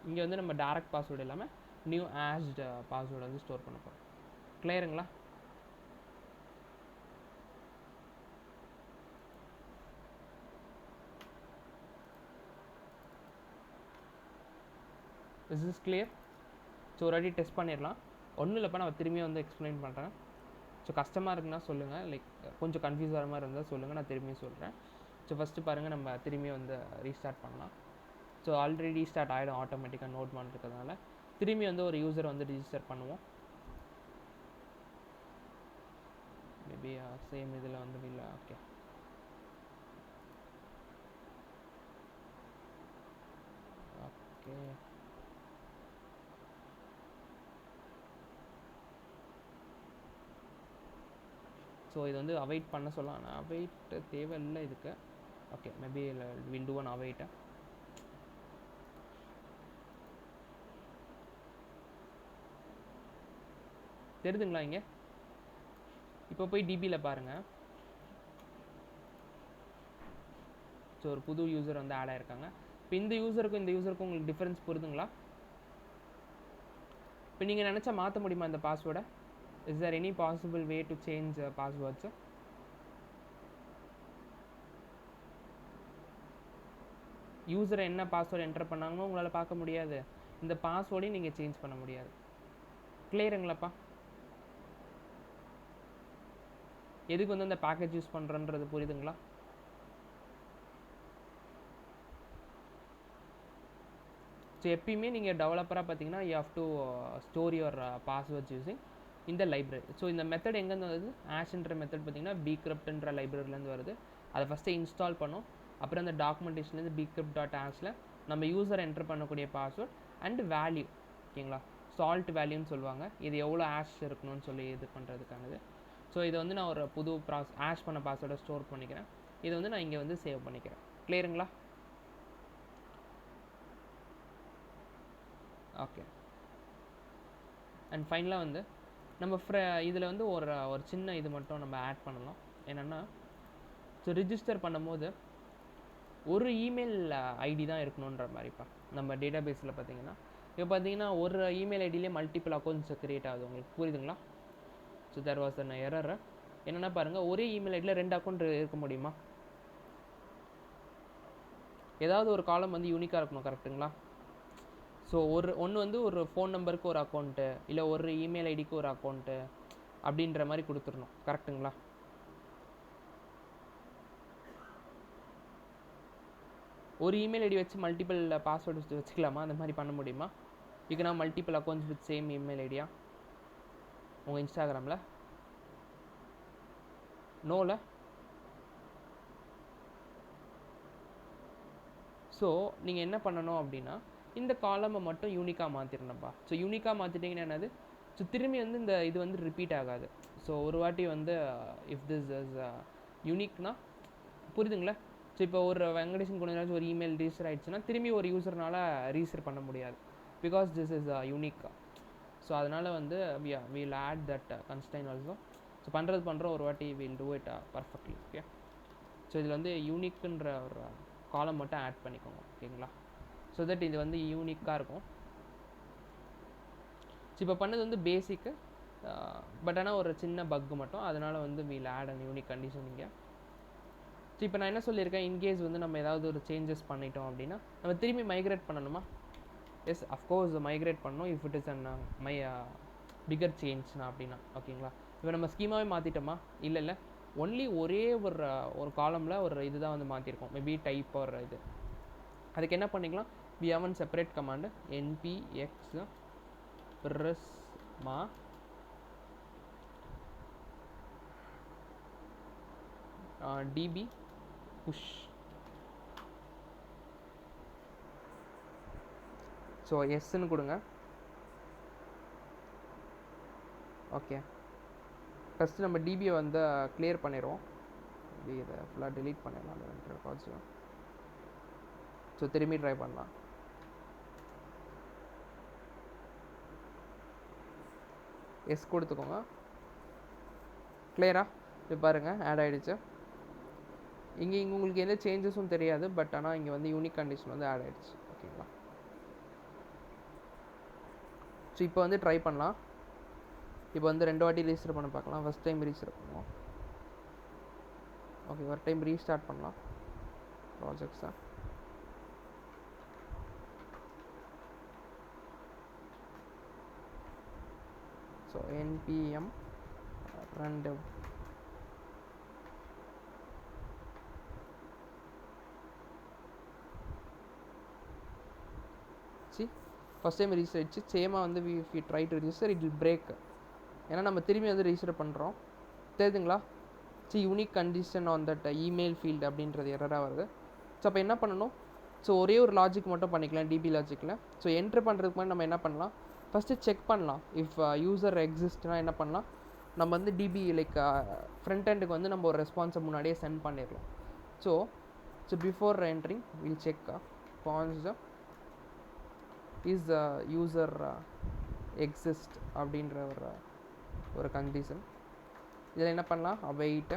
இங்கே வந்து நம்ம டேரக்ட் பாஸ்வேர்டு இல்லாமல் நியூ ஆஷ்ட் பாஸ்வேர்டு வந்து ஸ்டோர் பண்ண போகிறோம். கிளியருங்களா? Is is clear? ஸோ ஒரு வாட்டி டெஸ்ட் பண்ணிடலாம். ஒன்றும் இல்லைப்பா, நான் திரும்பியும் வந்து எக்ஸ்பிளைன் பண்ணுறேன். ஸோ கஷ்டமாக இருக்குன்னா சொல்லுங்கள், லைக் கொஞ்சம் கன்ஃபியூஸ் ஆகிற மாதிரி இருந்தால் சொல்லுங்கள், நான் திரும்பியும் சொல்கிறேன். ஸோ ஃபஸ்ட்டு பாருங்கள், நம்ம திரும்பியும் வந்து ரீஸ்டார்ட் பண்ணலாம். ஸோ ஆல்ரெடி ரீஸ்டார்ட் ஆகிடும் ஆட்டோமேட்டிக்காக நோட் பண்ணுறதுனால. திரும்பி வந்து ஒரு யூசரை வந்து ரிஜிஸ்டர் பண்ணுவோம். மேபி சேம் இதில் வந்து இல்லை, ஓகே. ஓகே, ஸோ இது வந்து அவைட் பண்ண சொல்லலாம். ஆனால் அவைட் தேவையில்லை இதுக்கு. Okay, maybe will do one அவைட்டை. தெரியுதுங்களா? இங்கே இப்போ போய் டிபியில் பாருங்கள். ஸோ ஒரு புது யூசர் வந்து ஆட் ஆகிருக்காங்க. இப்போ இந்த யூசருக்கும் இந்த யூசருக்கும் உங்களுக்கு டிஃப்ரென்ஸ் புரியுதுங்களா? இப்போ நீங்கள் நினச்சா மாற்ற முடியுமா இந்த பாஸ்வேர்டை? Is there any possible way to change passwords? யூசரை என்ன பாஸ்வேர்டு என்டர் பண்ணாங்களோ உங்களால் பார்க்க முடியாது. இந்த பாஸ்வேர்டையும் நீங்கள் சேஞ்ச் பண்ண முடியாது. கிளியருங்களாப்பா? எதுக்கு வந்து அந்த பேக்கேஜ் யூஸ் பண்ணுறன்றது புரியுதுங்களா? ஸோ எப்பயுமே நீங்கள் டெவலப்பராக பார்த்தீங்கன்னா you have to store your passwords using இந்த லைப்ரரி. ஸோ இந்த மெத்தட் எங்கேருந்து வருது? ஆஷ்ன்ற மெத்தட் பார்த்தீங்கன்னா bcryptன்ற லைப்ரரிலேருந்து வருது. அதை ஃபஸ்ட்டு இன்ஸ்டால் பண்ணோம். அப்புறம் அந்த டாக்குமெண்டேஷன்லேருந்து bcrypt டாட் ஆஷில் நம்ம யூசர் என்டர் பண்ணக்கூடிய பாஸ்வேர்ட் அண்ட் வேல்யூ, ஓகேங்களா, சால்ட் வேல்யூன்னு சொல்லுவாங்க. இது எவ்வளோ ஆஷ் இருக்கணும்னு சொல்லி இது பண்ணுறதுக்கானது. ஸோ இதை வந்து நான் ஒரு புது ஆஷ் பண்ண பாஸ்வேர்டை ஸ்டோர் பண்ணிக்கிறேன். இதை வந்து நான் இங்கே வந்து சேவ் பண்ணிக்கிறேன். கிளியருங்களா? ஓகே. அண்ட் ஃபைனலாக வந்து நம்ம இதில் வந்து ஒரு சின்ன இது மட்டும் நம்ம ஆட் பண்ணலாம். என்னென்னா, ஸோ ரிஜிஸ்டர் பண்ணும்போது ஒரு இமெயில் ஐடி தான் இருக்கணுன்ற மாதிரிப்பா. நம்ம டேட்டா பேஸில் பார்த்தீங்கன்னா இப்போ பார்த்தீங்கன்னா ஒரு இமெயில் ஐடியிலே மல்டிபிள் அக்கௌண்ட்ஸ் க்ரியேட் ஆகுது. உங்களுக்கு புரியுதுங்களா? So there was an error. என்னென்னா பாருங்கள், ஒரே இமெயில் ஐடியில் 2 அக்கௌண்ட் இருக்க முடியுமா? ஏதாவது ஒரு காலம் வந்து யூனிக்காக இருக்கணும், கரெக்டுங்களா? ஸோ ஒன்று வந்து ஒரு ஃபோன் நம்பருக்கு ஒரு அக்கௌண்ட்டு, இல்லை ஒரு இமெயில் ஐடிக்கு ஒரு அக்கௌண்ட்டு அப்படின்ற மாதிரி கொடுத்துடணும், கரெக்டுங்களா? ஒரு இமெயில் ஐடி வச்சு மல்டிபிள் பாஸ்வேர்டு வச்சுக்கலாமா? அந்த மாதிரி பண்ண முடியுமா? You can have multiple accounts with same email idea? உங்கள் இன்ஸ்டாகிராமில் நோவில். ஸோ நீங்கள் என்ன பண்ணணும் அப்படின்னா இந்த காலமை மட்டும் யூனிக்காக மாற்றிடணும்ப்பா. ஸோ யூனிக்காக மாற்றிட்டிங்கன்னா என்னது, ஸோ திரும்பி வந்து இந்த இது வந்து ரிப்பீட் ஆகாது. ஸோ ஒரு வாட்டி வந்து இஃப் திஸ் இஸ் யூனிக்னா புரியுதுங்களா. ஸோ இப்போ ஒரு வெங்கடேஷன் கொஞ்சம் ஒரு இமெயில் ரீஜிஸ்டர் ஆகிடுச்சுன்னா திரும்பி ஒரு யூசர்னால் ரீஜிஸ்டர் பண்ண முடியாது, because this is unique. So அதனால் வந்து we'll add that constraint also. So பண்ணுறோம் ஒரு வாட்டி we'll do it perfectly. Okay, so இதில் வந்து யூனிக்குன்ற ஒரு காலம் மட்டும் ஆட் பண்ணிக்கோங்க. ஓகேங்களா, ஸோ தட் இது வந்து யூனிக்காக இருக்கும். ஸோ இப்போ பண்ணது வந்து பேசிக்கு, பட் ஆனால் ஒரு சின்ன பக்கு மட்டும், அதனால் வந்து we'll add and unique condition இங்கே. ஸோ இப்போ நான் என்ன சொல்லியிருக்கேன், இன்கேஸ் வந்து நம்ம ஏதாவது ஒரு சேஞ்சஸ் பண்ணிட்டோம் அப்படின்னா நம்ம திரும்பி மைக்ரேட் பண்ணணுமா? எஸ், அஃப்கோர்ஸ் மைக்ரேட் பண்ணணும் if it is an bigger சேஞ்ச்னா அப்படின்னா. ஓகேங்களா, இப்போ நம்ம ஸ்கீமாவே மாற்றிட்டோமா? இல்லை, ஒன்லி ஒரே ஒரு காலமில் ஒரு இது தான் வந்து மாற்றிருக்கோம், மேபி டைப் ஒரு இது. அதுக்கு என்ன பண்ணிக்கலாம், we have one separate command npx prisma db push. So எஸ்ன்னு கொடுங்க. ஓகே, ஃபஸ்ட்டு நம்ம டிபியை வந்து கிளியர் பண்ணிடுவோம். இதை ஃபுல்லாக டெலீட் பண்ணிடலாம் அந்த 2 ரெக்கார்ட்ஸையும். ஸோ திரும்பி ட்ரை பண்ணலாம். எஸ் கொடுத்துக்கோங்க. கிளியரா? இப்போ பாருங்கள் ஆட் ஆகிடுச்சு. இங்கே உங்களுக்கு எந்த சேஞ்சஸும் தெரியாது, பட் ஆனால் இங்கே வந்து யூனிக் கண்டிஷன் வந்து ஆட் ஆகிடுச்சு. ஓகேங்களா, ஸோ இப்போ வந்து ட்ரை பண்ணலாம். இப்போ வந்து 2 வாட்டி ரீஸ்டார்ட் பண்ண பார்க்கலாம். ஃபஸ்ட் டைம் ரீஸ்டார்ட் பண்ணுவோம். ஓகே, ஒரு டைம் ரீஸ்டார்ட் பண்ணலாம் ப்ராஜெக்ட்ஸை. So npm run dev. First time restart ஆகிடுச்சு. சேமாக வந்து if you try to register it will break. ஏன்னா நம்ம திரும்பி வந்து ரீஸ்டார்ட் பண்ணுறோம், தெரியுதுங்களா? Unique condition on that email field அப்படின்றது எரராக வருது. ஸோ அப்போ என்ன பண்ணணும், ஸோ ஒரே ஒரு லாஜிக் மட்டும் பண்ணிக்கலாம் டிபி லாஜிக்கில். ஸோ என்ட்ரு பண்ணுறதுக்கு முன்னாடி நம்ம என்ன பண்ணலாம், ஃபஸ்ட்டு செக் பண்ணலாம். இஃப் யூசர் எக்ஸிஸ்ட்னா என்ன பண்ணலாம், நம்ம வந்து டிபி லைக் ஃப்ரண்ட் எண்டுக்கு வந்து நம்ம ஒரு ரெஸ்பான்ஸை முன்னாடியே சென்ட் பண்ணிடலாம். So before entering will check பான்ஸ் இஸ் யூசர் எக்ஸிஸ்ட் அப்படின்ற ஒரு கண்டிஷன். இதில் என்ன பண்ணலாம், await.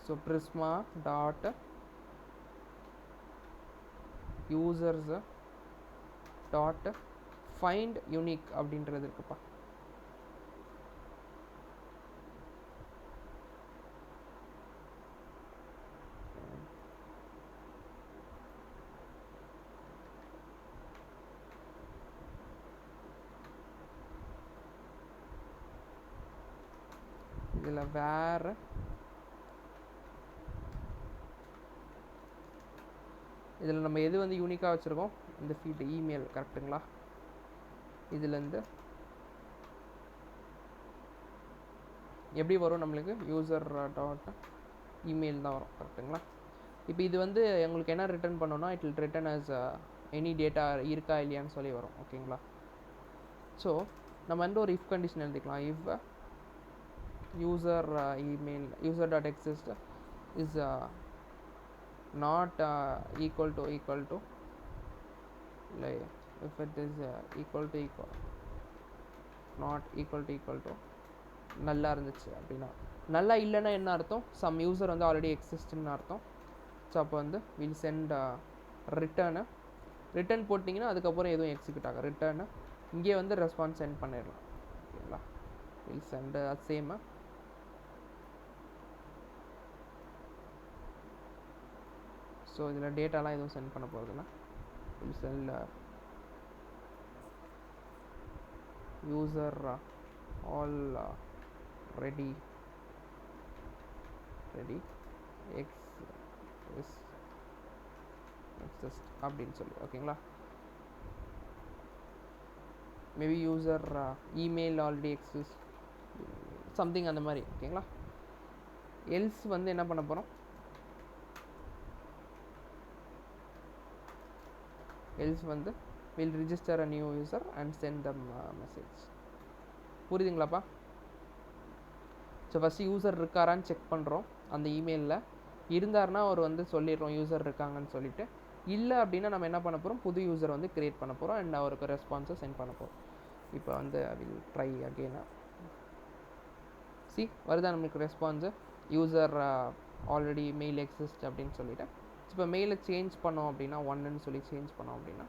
So prisma dot users dot find unique அப்படின்றது இருக்குப்பா. இதில் வேறு இதில் நம்ம எது வந்து யூனிக்காக வச்சுருக்கோம், இந்த ஃபீல்டு இமெயில் கரெக்டுங்களா? இதுலேருந்து எப்படி வரும் நம்மளுக்கு, யூசர் டாட் இமெயில் தான் வரும் கரெக்டுங்களா? இப்போ இது வந்து உங்களுக்கு என்ன ரிட்டர்ன் பண்ணோன்னா, it will return as any data இருக்கா இல்லையான்னு சொல்லி வரும். ஓகேங்களா, ஸோ நம்ம வந்து ஒரு இஃப் கண்டிஷன் எழுதிக்கலாம். If user email user dot exist is not equal to like if it is equal to not equal to நல்லா இருந்துச்சு அப்படின்னா, நல்லா இல்லைன்னா என்ன அர்த்தம், சம் யூசர் வந்து ஆல்ரெடி எக்ஸிஸ்ட்னு அர்த்தம். ஸோ அப்போ வந்து வில் சென்ட் ரிட்டர்ன் போட்டிங்கன்னா அதுக்கப்புறம் எதுவும் எக்ஸிக்யூட் ஆகும். ரிட்டர்னு இங்கே வந்து ரெஸ்பான்ஸ் சென்ட் பண்ணிடலாம். ஓகேங்களா, வில் சென்ட் சேம். ஸோ இதில் டேட்டாலாம் எதுவும் சென்ட் பண்ண போகிறதுனா will send user already exist அப்படின்னு சொல்லி. ஓகேங்களா, maybe user email already exist something அந்த மாதிரி ஓகேங்களா. எல்ஸ் வந்து என்ன பண்ண போகிறோம், எல்ஸ் வந்து will register a new user and send them message. புரியுதுங்களாப்பா? ஸோ ஃபஸ்ட்டு யூசர் இருக்காரான்னு செக் பண்ணுறோம். அந்த இமெயிலில் இருந்தார்னா அவர் வந்து சொல்லிடுறோம் யூசர் இருக்காங்கன்னு சொல்லிவிட்டு. இல்லை அப்படின்னா நம்ம என்ன பண்ண போகிறோம், புது யூசர் வந்து க்ரியேட் பண்ண போகிறோம் அண்ட் அவருக்கு ரெஸ்பான்ஸை சென்ட் பண்ண போகிறோம். இப்போ வந்து ஐ வில் ட்ரை அகெயினா. சி வருதா நம்மளுக்கு response, user already mail exist அப்படின்னு சொல்லிவிட்டு. இப்போ மெயிலை சேஞ்ச் பண்ணோம் அப்படின்னா 1ன்னு சொல்லி சேஞ்ச் பண்ணோம் அப்படின்னா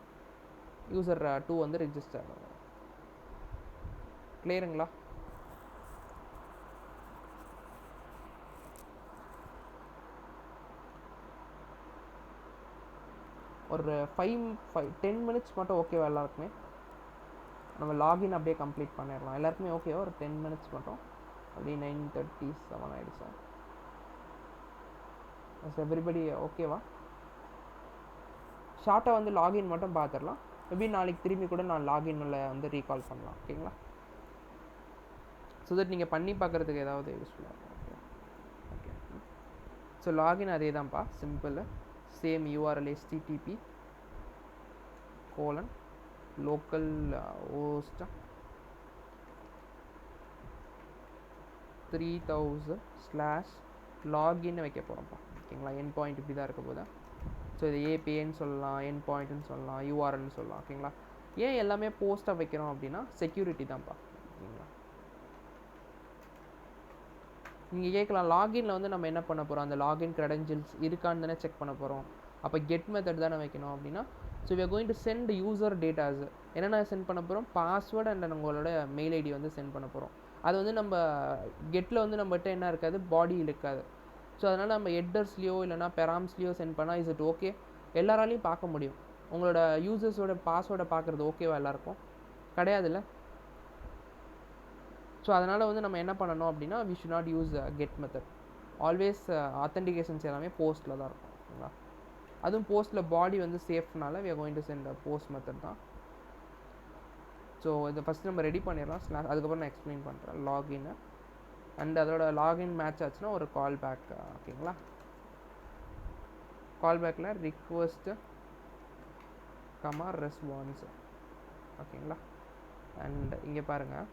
யூசர் 2 வந்து ரிஜிஸ்டர் ஆகும். கிளியருங்களா? ஒரு 10 மினிட்ஸ் மட்டும் ஓகேவா எல்லாருக்குமே? நம்ம லாகின் அப்படியே கம்ப்ளீட் பண்ணிடலாம். எல்லாருக்குமே ஓகேவா? ஒரு 10 மினிட்ஸ் மட்டும். அப்படியே 9:37 ஆகிடுச்சா? எவ்ரிபடி ஓகேவா? ஷார்ட்டாக வந்து லாகின் மட்டும் பார்த்துடலாம். மேபி நாளைக்கு திரும்பி கூட நான் லாகின்ல வந்து ரீகால் பண்ணலாம். ஓகேங்களா? ஸோ தட் நீங்கள் பண்ணி பார்க்குறதுக்கு ஏதாவது யூஸ்ஃபுல்லாக இருக்கும். Okay okay. ஸோ லாகின் அதே தான்ப்பா, simple. Same URL http://local host 3000/login வைக்க போகிறோம்ப்பா. ஓகேங்களா? என் பாயிண்ட் இப்படி தான் இருக்க போதா. ஸோ இது ஏபிஐன்னு சொல்லலாம், என் பாயிண்ட்னு சொல்லலாம், யூஆர்எல்னு சொல்லலாம். ஓகேங்களா? ஏன் எல்லாமே போஸ்ட்டாக வைக்கிறோம் அப்படின்னா செக்யூரிட்டி தான்ப்பா. ஓகேங்களா? நீங்கள் கேட்கலாம், லாகின்ல வந்து நம்ம என்ன பண்ண போகிறோம், அந்த லாகின் க்ரெடென்ஷியல்ஸ் இருக்கான்னு தானே செக் பண்ண போகிறோம். அப்போ கெட் மெத்தட் தானே வைக்கணும் அப்படின்னா, so we are going to send user datas. என்னென்ன சென்ட் பண்ண போகிறோம், பாஸ்வேர்டு அண்ட் உங்களோட மெயில் ஐடி வந்து சென்ட் பண்ண போகிறோம். அது வந்து நம்ம கெட்டில் வந்து நம்மகிட்ட என்ன இருக்காது, பாடி இருக்காது. ஸோ அதனால் நம்ம ஹெட்டர்ஸ்லையோ இல்லைனா பெராம்ஸ்லையோ சென்ட் பண்ணால் இஸ் இட் ஓகே, எல்லாராலையும் பார்க்க முடியும். உங்களோட யூசர்ஸோட பாஸ்வேர்டை பார்க்குறது ஓகேவா எல்லாருக்கும்? கிடையாதுல்ல. ஸோ அதனால் வந்து நம்ம என்ன பண்ணணும் அப்படின்னா, we should not use get method. Always authentications எல்லாமே போஸ்ட்டில் தான் இருக்கும். ஓகேங்களா? அதுவும் போஸ்ட்டில் பாடி வந்து சேஃப்னால we are going to send post method தான். ஸோ இதை ஃபஸ்ட்டு நம்ம ரெடி பண்ணிடலாம். அதுக்கப்புறம் நான் எக்ஸ்பிளைன் பண்ணுறேன் லாகின் அண்ட் அதோட லாகின் மேட்ச் ஆச்சுன்னா ஒரு கால் பேக். ஓகேங்களா? கால் பேக்கில் ரிக்வெஸ்ட் ரெஸ்பான்ஸ். ஓகேங்களா? அண்ட் இங்கே பாருங்கள்,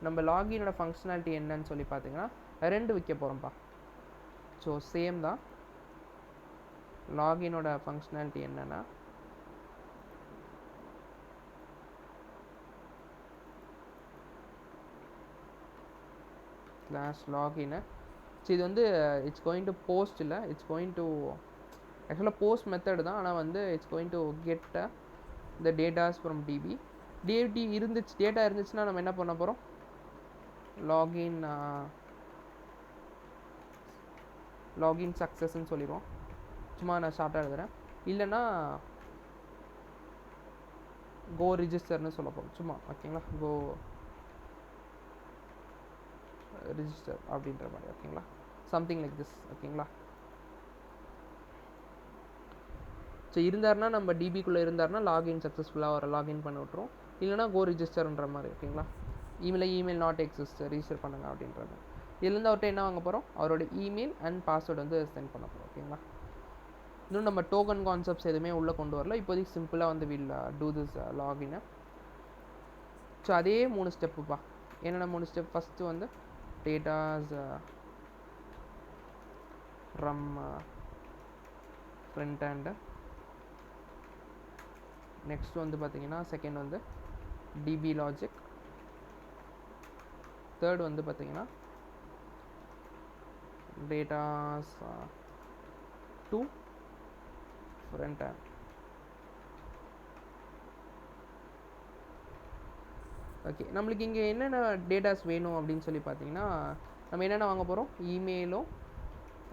நம்ம லாகினோட ஃபங்க்ஷனாலிட்டி என்னன்னு சொல்லி பார்த்தீங்கன்னா 2 வைக்க போகிறோம்ப்பா. ஸோ சேம் தான். லாகினோட ஃபங்க்ஷனாலிட்டி என்னென்னா, /login. ஸோ இது வந்து இட்ஸ் கோயிங் டு போஸ்ட் இல்லை, இட்ஸ் கோயிங் டு ஆக்சுவலாக போஸ்ட் மெத்தட் தான். ஆனால் வந்து it's going to get the datas from DB. Data இருந்துச்சுன்னா நம்ம என்ன பண்ண போகிறோம், லாகின் சக்ஸஸ்ன்னு சொல்லிடுவோம். சும்மா நான் ஷார்ட்டாக எழுதுகிறேன். இல்லைன்னா கோ ரிஜிஸ்டர்னு சொல்ல போகிறோம் சும்மா. ஓகேங்களா? கோ ரிஜிஸ்டர் அப்படின்ற மாதிரி. ஓகேங்களா? Something like this. ஓகேங்களா? ஸோ இருந்தார்னா நம்ம டிபிக்குள்ளே இருந்தார்னா லாகின் சக்ஸஸ்ஃபுல்லாக ஒரு லாகின் பண்ணி விட்ருவோம். இல்லைனா கோ ரிஜிஸ்டர்ன்ற மாதிரி. ஓகேங்களா? இமெயில் நாட் எக்ஸிஸ்ட், ரிஜிஸ்டர் பண்ணுங்க அப்படின்றது. இதுலேருந்து அவர்கிட்ட என்ன வாங்க போகிறோம், அவரோட இமெயில் அண்ட் பாஸ்வேர்டு வந்து சென்ட் பண்ண போகிறோம். ஓகேங்களா? இன்னும் நம்ம டோக்கன் கான்செப்ட்ஸ் எதுவுமே உள்ளே கொண்டு வரல. இப்போதைக்கு சிம்பிளாக வந்து will do this login. So அதே 3 ஸ்டெப்புப்பா. என்னென்ன 3 ஸ்டெப்? ஃபஸ்ட்டு வந்து datas from front and. Next வந்து பார்த்தீங்கன்னா செகண்ட் வந்து டிபி லாஜிக். தேர்ட் வந்து பார்த்தீங்கன்னா datas to front and. Okay, நம்மளுக்கு இங்கே என்னென்ன டேட்டாஸ் வேணும் அப்படின்னு சொல்லி பார்த்தீங்கன்னா, நம்ம என்னென்ன வாங்க போகிறோம், இமெயிலும்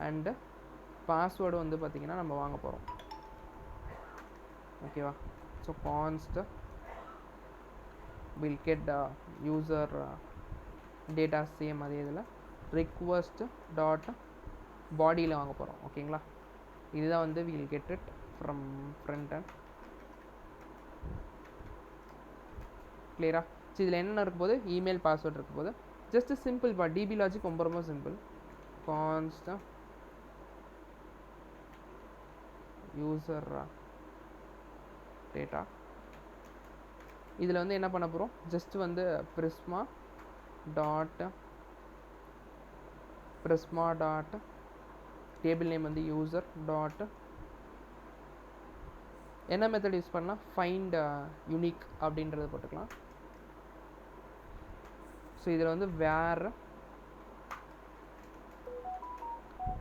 அண்டு பாஸ்வேர்டும் வந்து பார்த்திங்கன்னா நம்ம வாங்க போகிறோம். ஓகேவா? So கான்ஸ்ட் will get user data same அதே இதில் ரிக்வெஸ்ட் டாட் பாடியில் வாங்க போகிறோம். ஓகேங்களா? இதுதான் வந்து will get it from front and. கிளியரா? ஸோ இதில் என்னென்ன இருக்க போது, இமெயில் பாஸ்வேர்ட் இருக்க போது. ஜஸ்ட் சிம்பிள் பா, டிபி லாஜிக் ரொம்ப ரொம்ப சிம்பிள். Constant user data. இதில் வந்து என்ன பண்ண போகிறோம், ஜஸ்ட் வந்து பிரிஸ்மா டாட் டேபிள் நேம் வந்து யூசர் டாட் என்ன மெத்தட் யூஸ் பண்ணலாம், ஃபைண்ட் யூனிக் அப்படின்றத போட்டுக்கலாம். ஸோ இதில் வந்து வேறு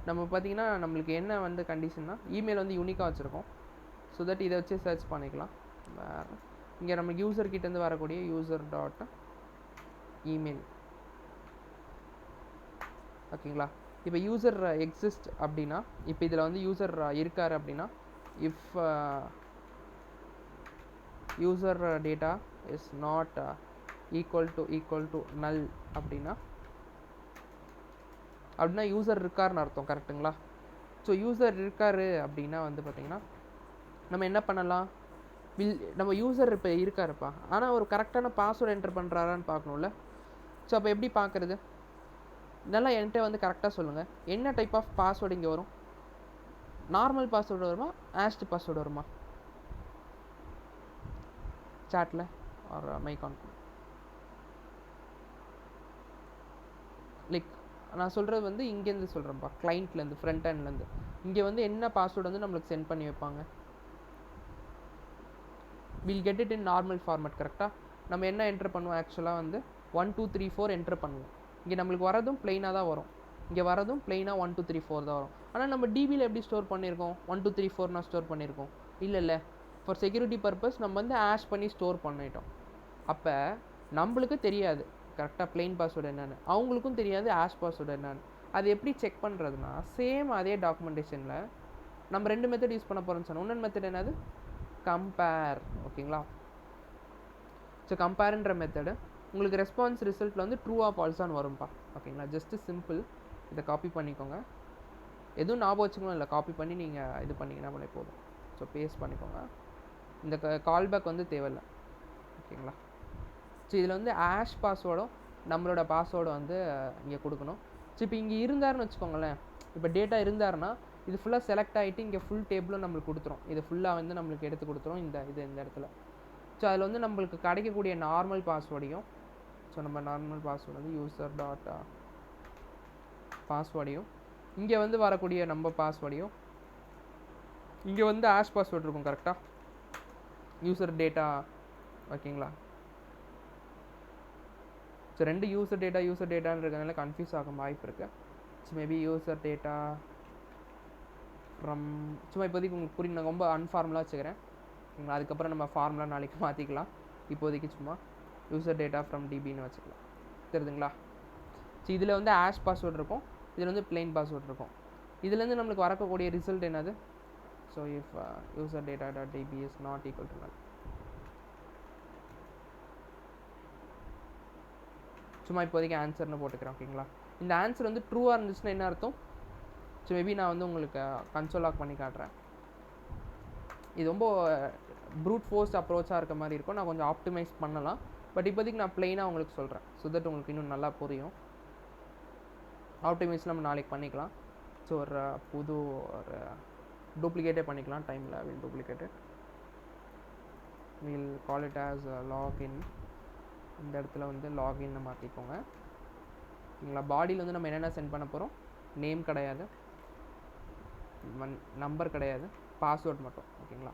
நம்ம பார்த்தீங்கன்னா நம்மளுக்கு என்ன வந்து கண்டிஷன்னா, இமெயில் வந்து யூனிக்காக வச்சுருக்கோம். ஸோ தட் இதை வச்சு சர்ச் பண்ணிக்கலாம். வேறு இங்கே நம்ம யூசர் கிட்டேருந்து வரக்கூடிய யூசர் டாட் இமெயில். ஓகேங்களா? இப்போ யூசர் எக்ஸிஸ்ட் அப்படின்னா, இப்போ இதில் வந்து யூசர் இருக்கார் அப்படின்னா, if user data is not equal to நல் அப்படின்னா யூசர் இருக்காருன்னு அர்த்தம். கரெக்டுங்களா? ஸோ யூசர் இருக்காரு அப்படின்னா வந்து பார்த்திங்கன்னா நம்ம என்ன பண்ணலாம், நம்ம யூசர் இப்போ இருக்காருப்பா, ஆனால் ஒரு கரெக்டான பாஸ்வேர்டு என்டர் பண்ணுறாரான்னு பார்க்கணும்ல. ஸோ அப்போ எப்படி பார்க்குறது, நல்லா என்கிட்ட வந்து கரெக்டாக சொல்லுங்கள். என்ன டைப் ஆஃப் பாஸ்வேர்டு இங்கே வரும், நார்மல் பாஸ்வேர்டு வருமா, ஆஸ்ட் பாஸ்வேர்டு வருமா, சாட்டில் ஆர் மைக்கான். லைக் நான் சொல்கிறது வந்து இங்கேருந்து சொல்கிறேன்ப்பா, கிளைண்ட்லேருந்து, ஃப்ரண்ட் ஹேண்ட்லேருந்து. இங்கே வந்து என்ன பாஸ்வேர்டு வந்து நம்மளுக்கு சென்ட் பண்ணி வைப்பாங்க, will get it in normal format. கரெக்டாக நம்ம என்ன என்ட்ரு பண்ணுவோம், ஆக்சுவலாக வந்து 1 2 3 4 என்ட்ரு பண்ணுவோம். இங்கே நம்மளுக்கு வரதும் ப்ளைனாக தான் வரும், இங்கே வரதும் ப்ளைனாக 1 2 3 4 தான் வரும். ஆனால் நம்ம டிபியில் எப்படி ஸ்டோர் பண்ணியிருக்கோம், 1 2 3 4 நான் ஸ்டோர் பண்ணியிருக்கோம் இல்லை. ஃபார் செக்யூரிட்டி பர்பஸ் நம்ம வந்து ஆஷ் பண்ணி ஸ்டோர் பண்ணிட்டோம். அப்போ நம்மளுக்கு தெரியாது கரெக்டாக ப்ளைன் பாஸ்வேர்டு என்னென்னு, அவங்களுக்கும் தெரியாது ஆஷ் பாஸ்வேர்டு என்னென்னு. அது எப்படி செக் பண்ணுறதுனா, சேம் அதே டாக்குமெண்டேஷனில் நம்ம 2 மெத்தட் யூஸ் பண்ண போகிறோம்னு சொன்னோம். இன்னொன்று மெத்தட் என்னது, கம்பேர். ஓகேங்களா? ஸோ கம்பேர்ன்ற மெத்தடு உங்களுக்கு ரெஸ்பான்ஸ் ரிசல்ட்டில் வந்து ட்ரூவா ஃபால்ஸான்னு வரும்பா. ஓகேங்களா? ஜஸ்ட்டு சிம்பிள், இதை காப்பி பண்ணிக்கோங்க. எதுவும் ஞாபகம் வச்சுக்கணும் இல்லை, காப்பி பண்ணி நீங்கள் இது பண்ணிங்கன்னா பண்ணி போதும். ஸோ பேஸ்ட் பண்ணிக்கோங்க. இந்த கால்பேக் வந்து தேவையில்லை. ஓகேங்களா? ஸோ இதில் வந்து ஆஷ் பாஸ்வேர்டும் நம்மளோட பாஸ்வேர்டும் வந்து இங்கே கொடுக்கணும். ஸோ இப்போ இங்கே இருந்தாருன்னு வச்சுக்கோங்களேன், இப்போ டேட்டா இருந்தாருன்னா இது ஃபுல்லாக செலக்ட் ஆகிட்டு இங்கே ஃபுல் டேபிளும் நம்மளுக்கு கொடுத்துரும். இது ஃபுல்லாக வந்து நம்மளுக்கு எடுத்து கொடுத்துரும் இந்த இடத்துல. ஸோ அதில் வந்து நம்மளுக்கு கிடைக்கக்கூடிய நார்மல் பாஸ்வேர்டையும், ஸோ நம்ம நார்மல் பாஸ்வேர்டு வந்து யூசர் டாட் பாஸ்வேர்டையும், இங்கே வந்து வரக்கூடிய நம்ம பாஸ்வேர்டையும், இங்கே வந்து ஆஷ் பாஸ்வேர்டு இருக்கும். கரெக்டாக யூசர் டேட்டா. ஓகேங்களா? ஸோ 2 யூசர் டேட்டான்னு இருக்கிறதுனால கன்ஃபியூஸ் ஆகும் வாய்ப்பு இருக்குது. So maybe user data from, சும்மா இப்போதைக்கு உங்களுக்கு புரியும், நான் ரொம்ப அன்ஃபார்மலாக வச்சுக்கிறேன். ஓகேங்களா? அதுக்கப்புறம் நம்ம ஃபார்முலா நாளைக்கு மாற்றிக்கலாம். இப்போதைக்கு சும்மா யூசர் டேட்டா ஃப்ரம் டிபின்னு வச்சுக்கலாம். தெரியுதுங்களா? ஸோ இதில் வந்து ஆஷ் பாஸ்வேர்டு இருக்கும், இதில் வந்து ப்ளைன் பாஸ்வேர்டு இருக்கும். இதுலேருந்து நம்மளுக்கு வரக்கூடிய ரிசல்ட் என்னது, so if user data dot DB is not equal to null. சும்மா இப்போதைக்கு ஆன்சர்னு போட்டுக்கிறேன். ஓகேங்களா? இந்த ஆன்சர் வந்து ட்ரூவாக இருந்துச்சுன்னா என்ன அர்த்தம், ஸோ மேபி நான் வந்து உங்களுக்கு கன்சோல் லாக் பண்ணி காட்டுறேன். இது ரொம்ப ப்ரூட் ஃபோர்ஸ் அப்ரோச்சாக இருக்க மாதிரி இருக்கும், நான் கொஞ்சம் ஆப்டிமைஸ் பண்ணலாம். பட் இப்போதைக்கு நான் ப்ளைனாக உங்களுக்கு சொல்கிறேன், ஸோ தட் உங்களுக்கு இன்னும் நல்லா புரியும். ஆப்டிமைஸ் நம்ம நாளைக்கு பண்ணிக்கலாம். ஸோ ஒரு புது ஒரு டூப்ளிகேட்டே பண்ணிக்கலாம் டைமில். Will duplicate it, will call it as login. இந்த இடத்துல வந்து லாகின்னு மாற்றிக்கோங்க. ஓகேங்களா? பாடியில் வந்து நம்ம என்னென்ன சென்ட் பண்ண போகிறோம், நேம் கிடையாது, நம்பர் கிடையாது, பாஸ்வேர்ட் மட்டும். ஓகேங்களா?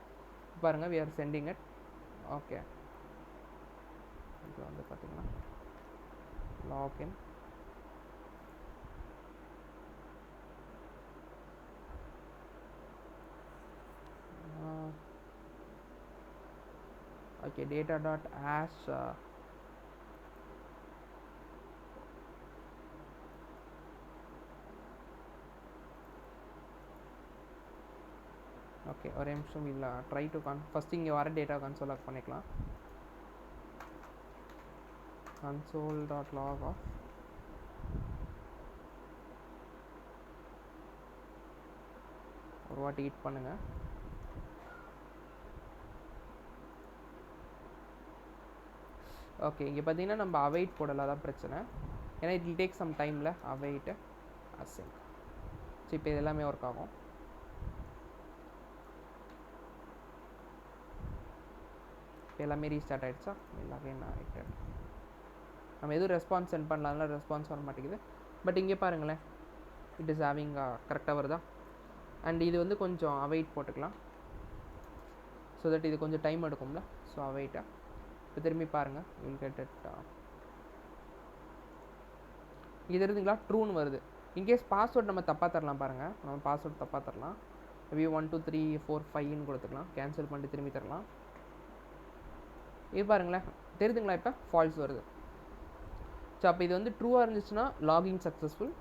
பாருங்கள், we are sending it. Okay, இது வந்து பார்த்திங்கன்னா login. Okay, data dot hash okay, ஒரே நிமிஷம். இல்லை ட்ரை டு ஃபஸ்ட்டு இங்கே வர டேட்டா கன்சோல் லாக் பண்ணிக்கலாம். கன்சோல் டாட் லாக் ஆஃப் ஒரு வாட்டி ஹிட் பண்ணுங்கள். ஓகே, இங்கே பார்த்தீங்கன்னா நம்ம அவைட் போடல, அதான் பிரச்சனை. ஏன்னா இட் வில் டேக் சம் டைமில் அவைட்டு அசைன். ஸோ இப்போ இது எல்லாமே ஒர்க் ஆகும். இப்போ எல்லாமே ரீஸ்டார்ட் ஆகிடுச்சா? எல்லாமே நான் ஆகிட்டு நம்ம எதுவும் ரெஸ்பான்ஸ் சென்ட் பண்ணலாம்ல, ரெஸ்பான்ஸ் வர மாட்டேங்குது. பட் இங்கே பாருங்களேன், இட் இஸ் ஹேவிங் கரெக்டாக வருதா? அண்ட் இது வந்து கொஞ்சம் அவைட் போட்டுக்கலாம், ஸோ தட் இது கொஞ்சம் டைம் எடுக்கும்ல. ஸோ அவைட்டா இப்போ திரும்பி பாருங்கள், வில் கெட் இட். இது இருந்துங்களா ட்ரூன்னு வருது. இன்கேஸ் பாஸ்வேர்ட் நம்ம தப்பாக தரலாம் பாருங்கள், நம்ம பாஸ்வேர்ட் தப்பாக தரலாம். மேபி 1 2 3 4 5ன்னு கொடுத்துக்கலாம், கேன்சல் பண்ணிட்டு திரும்பி தரலாம். இது பாருங்களேன், தெரியுதுங்களா? இப்போ ஃபால்ஸ் வருது. ஸோ அப்போ இது வந்து ட்ரூவாக இருந்துச்சுன்னா லாகின் சக்ஸஸ்ஃபுல்,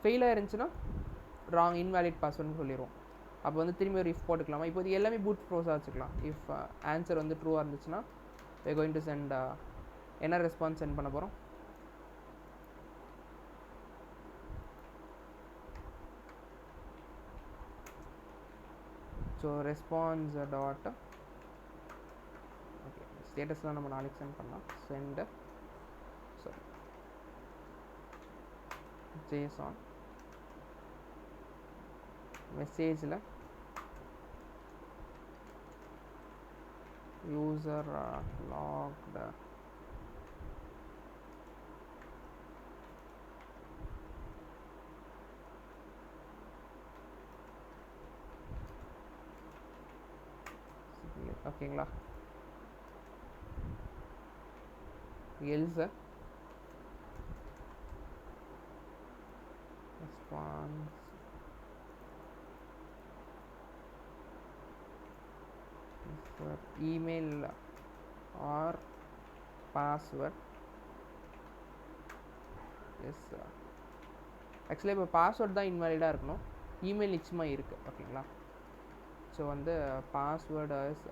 ஃபெயிலாக இருந்துச்சுன்னா ராங் இன்வேலிட் பாஸ்வேர்டுன்னு சொல்லிடுவோம். அப்போ வந்து திரும்பி ஒரு இஃப் போட்டுக்கலாமா? இப்போ இது எல்லாமே பூட் ப்ரோஸாக வச்சுக்கலாம். இஃப் ஆன்சர் வந்து ட்ரூவாக இருந்துச்சுன்னா we are going to send என்ன ரெஸ்பான்ஸ் சென்ட் பண்ண போகிறோம்? ஸோ ரெஸ்பான்ஸ் டாட் ஓகே, ஸ்டேட்டஸ்லாம் நம்ம நாளைக்கு சென்ட் பண்ணலாம். சென்ட் சாரி JSON மெசேஜில் யூசர் லாக்டு ஓகேங்களா? Else response email or password is. Actually இப்போ பாஸ்வேர்ட் தான் இன்வாலிடாக இருக்கணும், இமெயில் நிச்சயமாக இருக்குது. ஓகேங்களா? ஸோ வந்து பாஸ்வேர்டு இஸ்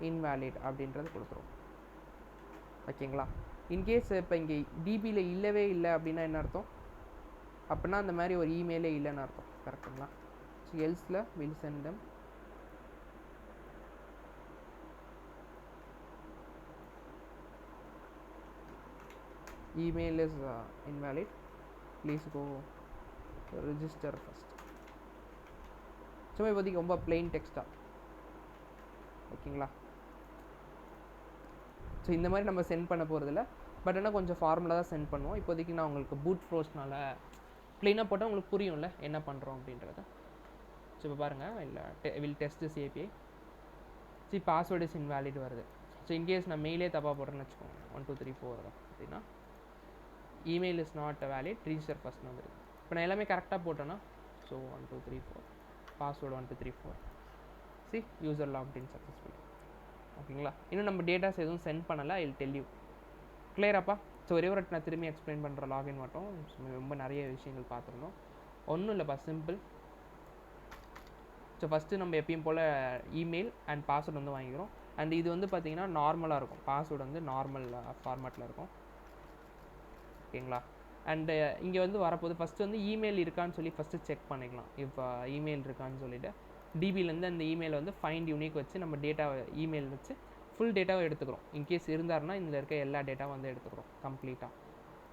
இன்வேலிட் அப்படின்றது கொடுத்துரும். ஓகேங்களா? இன்கேஸ் இப்போ இங்கே டிபியில் இல்லவே இல்லை அப்படின்னா என்ன அர்த்தம்? அப்படின்னா அந்த மாதிரி ஒரு இமெயிலே இல்லைன்னு அர்த்தம். கரெக்டுங்களா? ஸோ எல்ஸில் will send them email is invalid, please go register first. சும்மா இப்போதைக்கு ரொம்ப plain டெக்ஸ்ட்டாக. ஓகேங்களா? ஸோ இந்த மாதிரி நம்ம சென்ட் பண்ண போகிறதில்ல, பட் ஆனால் கொஞ்சம் ஃபார்முலா தான் சென்ட் பண்ணுவோம். இப்போதைக்கு நான் உங்களுக்கு பூட் ப்ரோஸ்னால ப்ளைனாக போட்டால் உங்களுக்கு புரியும்ல என்ன பண்ணுறோம் அப்படின்றத. ஸோ இப்போ பாருங்கள், இல்லை will test this API. C password is invalid வருது. ஸோ இன்கேஸ் நான் மெயிலே தப்பாக போடுறேன்னு வச்சுக்கோங்க, 1 2 3 4 அப்படின்னா email is not valid, register first வந்துருக்கு. இப்போ நான் எல்லாமே கரெக்டாக போட்டேன்னா, so 1 2 3 4 password 1 2 3 4 see user login successful. ஓகேங்களா? இன்னும் நம்ம டேட்டாஸ் எதுவும் சென்ட் பண்ணலை, ஐ வில் டெல் யூ. கிளியராப்பா? ஸோ ஒரே ஒரு நான் திரும்பி எக்ஸ்பிளைன் பண்ணுற லாகின் மட்டும். ரொம்ப நிறைய விஷயங்கள் பார்த்துருந்தோம், ஒன்றும் இல்லைப்பா, சிம்பிள். ஸோ ஃபஸ்ட்டு நம்ம எப்பயும் போல் இமெயில் அண்ட் பாஸ்வேர்டு வந்து வாங்கிக்கிறோம். அண்ட் இது வந்து பார்த்திங்கன்னா நார்மலாக இருக்கும், பாஸ்வேர்டு வந்து நார்மல் ஃபார்மேட்டில் இருக்கும். ஓகேங்களா? அண்டு இங்கே வந்து வரப்போது ஃபஸ்ட்டு வந்து இமெயில் இருக்கான்னு சொல்லி ஃபஸ்ட்டு செக் பண்ணிக்கலாம். இப்போ இமெயில் இருக்கான்னு சொல்லிவிட்டு டிபிலேருந்து அந்த இமெயில் வந்து ஃபைண்ட் யூனிக் வச்சு நம்ம டேட்டாவை இமெயில் வச்சு ஃபுல் டேட்டாவை எடுத்துக்கிறோம். இன்கேஸ் இருந்தாருன்னா இதில் இருக்க எல்லா டேட்டாவும் வந்து எடுத்துக்கிறோம் கம்ப்ளீட்டாக.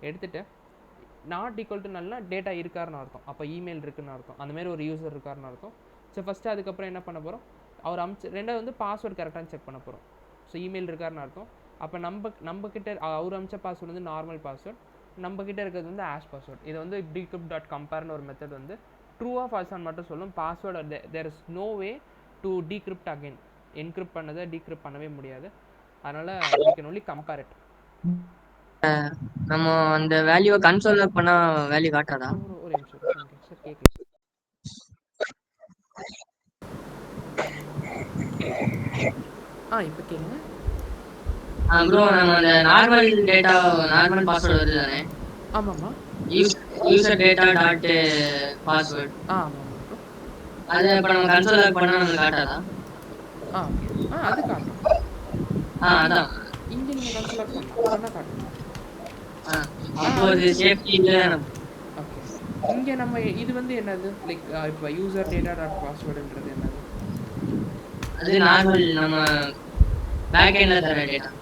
எடுத்துகிட்டு நாட் ஈக்குவல் டு நல்லா டேட்டா இருக்காருன்னு அர்த்தம், அப்போ இமெயில் இருக்குன்னு அர்த்தம், அந்தமாரி ஒரு யூசர் இருக்காருன்னு அர்த்தம். ஸோ ஃபஸ்ட்டு அதுக்கப்புறம் என்ன பண்ண போகிறோம், அவர் ரெண்டாவது வந்து பாஸ்வேர்டு கரெக்டாக செக் பண்ண போகிறோம். ஸோ இமெயில் இருக்காருன்னு அர்த்தம். அப்போ நம்மக்கிட்ட அவர் அமிச்ச பாஸ்வேர்டு வந்து நார்மல் பாஸ்வேர்டு, நம்மக்கிட்ட இருக்கிறது வந்து ஆஷ் பாஸ்வேர்டு. இது வந்து decrypt.compareன்னு ஒரு மெத்தட் வந்து ட்ரூவாக ஃபால்ஸான்னு மட்டும் சொல்லும். Password there is no way to decrypt again, encrypt பண்ணதை டீக்ரிப்ட் பண்ணவே முடியாது. அதனால் you can only compare it. நம்ம அந்த வேல்யூவை கன்சோல் பண்ணா வேல்யூ காட்டாதா? ஒரு நிமிஷம் சார் கேட்கல. இப்போ கேளுங்க. ப்ரோ, நம்ம அந்த நார்மல் டேட்டா நார்மல் பாஸ்வேர்ட் வருது தானே? ஆமாம்மா, யூசர் டேட்டா டாட் பாஸ்வேர்ட். ஆமாம். அதை இப்போ நம்ம கன்சோல் பண்ணால் நமக்கு காட்டாதா? அது காட்டும். அதான் இங்கே நீங்கள் கன்சோல் பண்ணால் காட்டும். அப்போ இது சேஃப்டி இல்லை. ஓகே, இங்கே நம்ம இது வந்து என்னது, லைக் இப்போ யூசர் டேட்டா டாட் பாஸ்வேர்டுன்றது என்னது? அது நார்மல் நம்ம பேக் எண்டில் தர டேட்டா.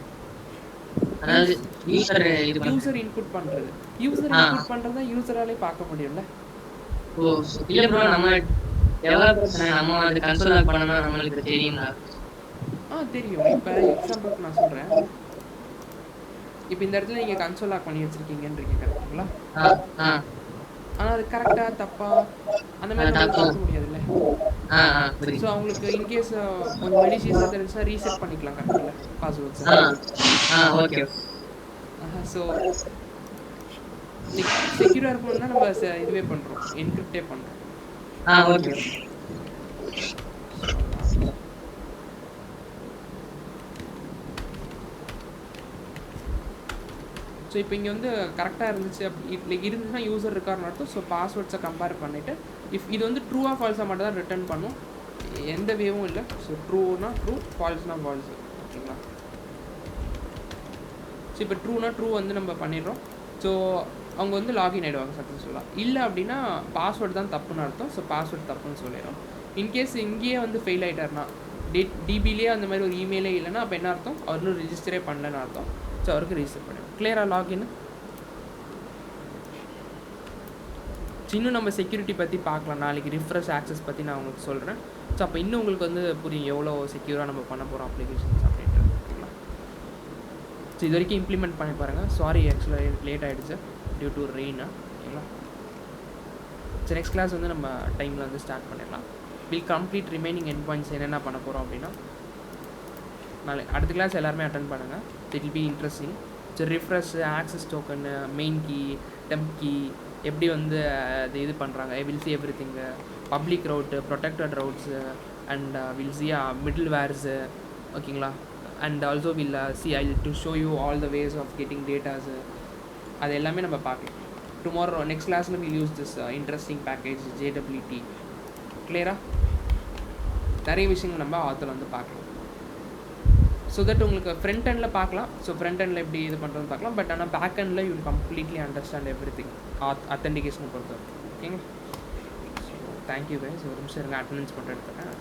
அதாவது யூசர் இது பண்றது. யூசர் இன்புட் பண்ணுறது. யூசர் ஆ. இன்புட் பண்ணுறது தான் யூசராலே பார்க்க முடியும்ல. ஓ! இல்ல ப்ரோ நம்ம டெவலப்பர்ஸ் நம்ம அது கன்சோல் லாக் பண்ணனும்னா நம்மளுக்கு தெரியும்ல. தெரியும். இப்போ எக்ஸாம்பிளுக்கு நான் சொல்கிறேன். இப்போ இந்த இடத்துல நீங்கள் கன்சோல் லாக் பண்ணி வச்சுருக்கீங்கன்றீங்க கரெக்டுங்களா? ஆனால் அது கரெக்டாக தப்பா அந்த மாதிரி நம்ம பார்க்க முடியாதுல்ல. ஸோ அவங்களுக்கு இன்கேஸ் கொஞ்சம் மெலிஷியஸாக தெரிஞ்சுன்னா ரீசெட் பண்ணிக்கலாம் கரெக்டில்ல பாஸ்வேர்ட்ஸ். ஓகே. ஸோ செக்யூராக இருக்கணும்னா நம்ம இதுவே பண்ணுறோம், என்கிரிப்டே பண்ணுறோம். ஓகே. ஸோ இப்போ இங்கே வந்து கரெக்டாக இருந்துச்சு அப்படி இருந்துச்சுன்னா யூசர் இருக்காருன்னு அர்த்தம். ஸோ பாஸ்வேர்ட்ஸை கம்பேர் பண்ணிவிட்டு இது வந்து ட்ரூவாக ஃபால்ஸாக மட்டும் தான் ரிட்டர்ன் பண்ணும், எந்த வேவும் இல்லை. ஸோ ட்ரூனா ட்ரூ, ஃபால்ஸ்னால் ஃபால்ஸு. ஓகேங்களா? ஸோ இப்போ ட்ரூனா ட்ரூ வந்து நம்ம பண்ணிடுறோம். ஸோ அவங்க வந்து லாகின் ஆகிடுவாங்க சக்ஸஸ்ஃபுல்லாக. இல்லை அப்படின்னா பாஸ்வேர்டு தான் தப்புன்னு அர்த்தம். ஸோ பாஸ்வேர்டு தப்புன்னு சொல்லிடும். இன்கேஸ் இங்கேயே வந்து ஃபெயில் ஆகிட்டார்னா டிபிலேயே அந்த மாதிரி ஒரு இமெயிலே இல்லைன்னா அப்போ என்ன அர்த்தம்? அவர் இன்னும் ரிஜிஸ்டரே பண்ணலன்னு அர்த்தம். ஸோ அவருக்கு ரிஜிஸ்டர் பண்ணிடும். கிளியராக லாகின். இன்னும் நம்ம செக்யூரிட்டி பற்றி பார்க்கலாம். நாளைக்கு ரிஃப்ரெஷ் ஆக்சஸ் பற்றி நான் உங்களுக்கு சொல்கிறேன். ஸோ அப்போ இன்னும் உங்களுக்கு வந்து புரியும் எவ்வளோ செக்யூராக நம்ம பண்ண போகிறோம் அப்ளிகேஷன்ஸ் அப்படின்ட்டு. ஓகேங்களா? ஸோ இது வரைக்கும் இம்ப்ளிமெண்ட் பண்ணி பாருங்கள். சாரி ஆக்சுவலாக எனக்கு லேட் ஆகிடுச்சு டியூ டு ரெயினா. ஓகேங்களா? ஸோ நெக்ஸ்ட் கிளாஸ் வந்து நம்ம டைமில் வந்து ஸ்டார்ட் பண்ணிடலாம். Will complete remaining end points என்னென்ன பண்ண போகிறோம் அப்படின்னா நாளை அடுத்த கிளாஸ் எல்லாருமே அட்டன் பண்ணுங்கள். It will be interesting. So refresh, access token, main key, temp key எப்படி வந்து இது பண்ணுறாங்க, will see everything, public route, protected routes, and will see middlewares. ஓகேங்களா? And also will see I to show you all the ways of getting datas. அது எல்லாமே நம்ம பார்க்கலாம். Tomorrow next கிளாஸில் will use this interesting package JWT. கிளியராக நிறைய விஷயங்கள் நம்ம ஆத்தில் வந்து பார்க்கலாம். ஸோ தட் உங்களுக்கு ஃப்ரண்ட் எண்டில் பார்க்கலாம். ஸோ ஃப்ரண்ட் எண்டில் எப்படி இது பண்ணுறதுன்னு பார்க்கலாம். பட் ஆனால் பேக் எண்டில் you will completely understand everything அத்தென்டிகேஷனை பொறுத்தவரை. ஓகேங்களா? So thank you guys. ஒரு நிமிஷம் இருங்க, அட்டெண்டன்ஸ் மட்டும் எடுத்துக்கிறேன்.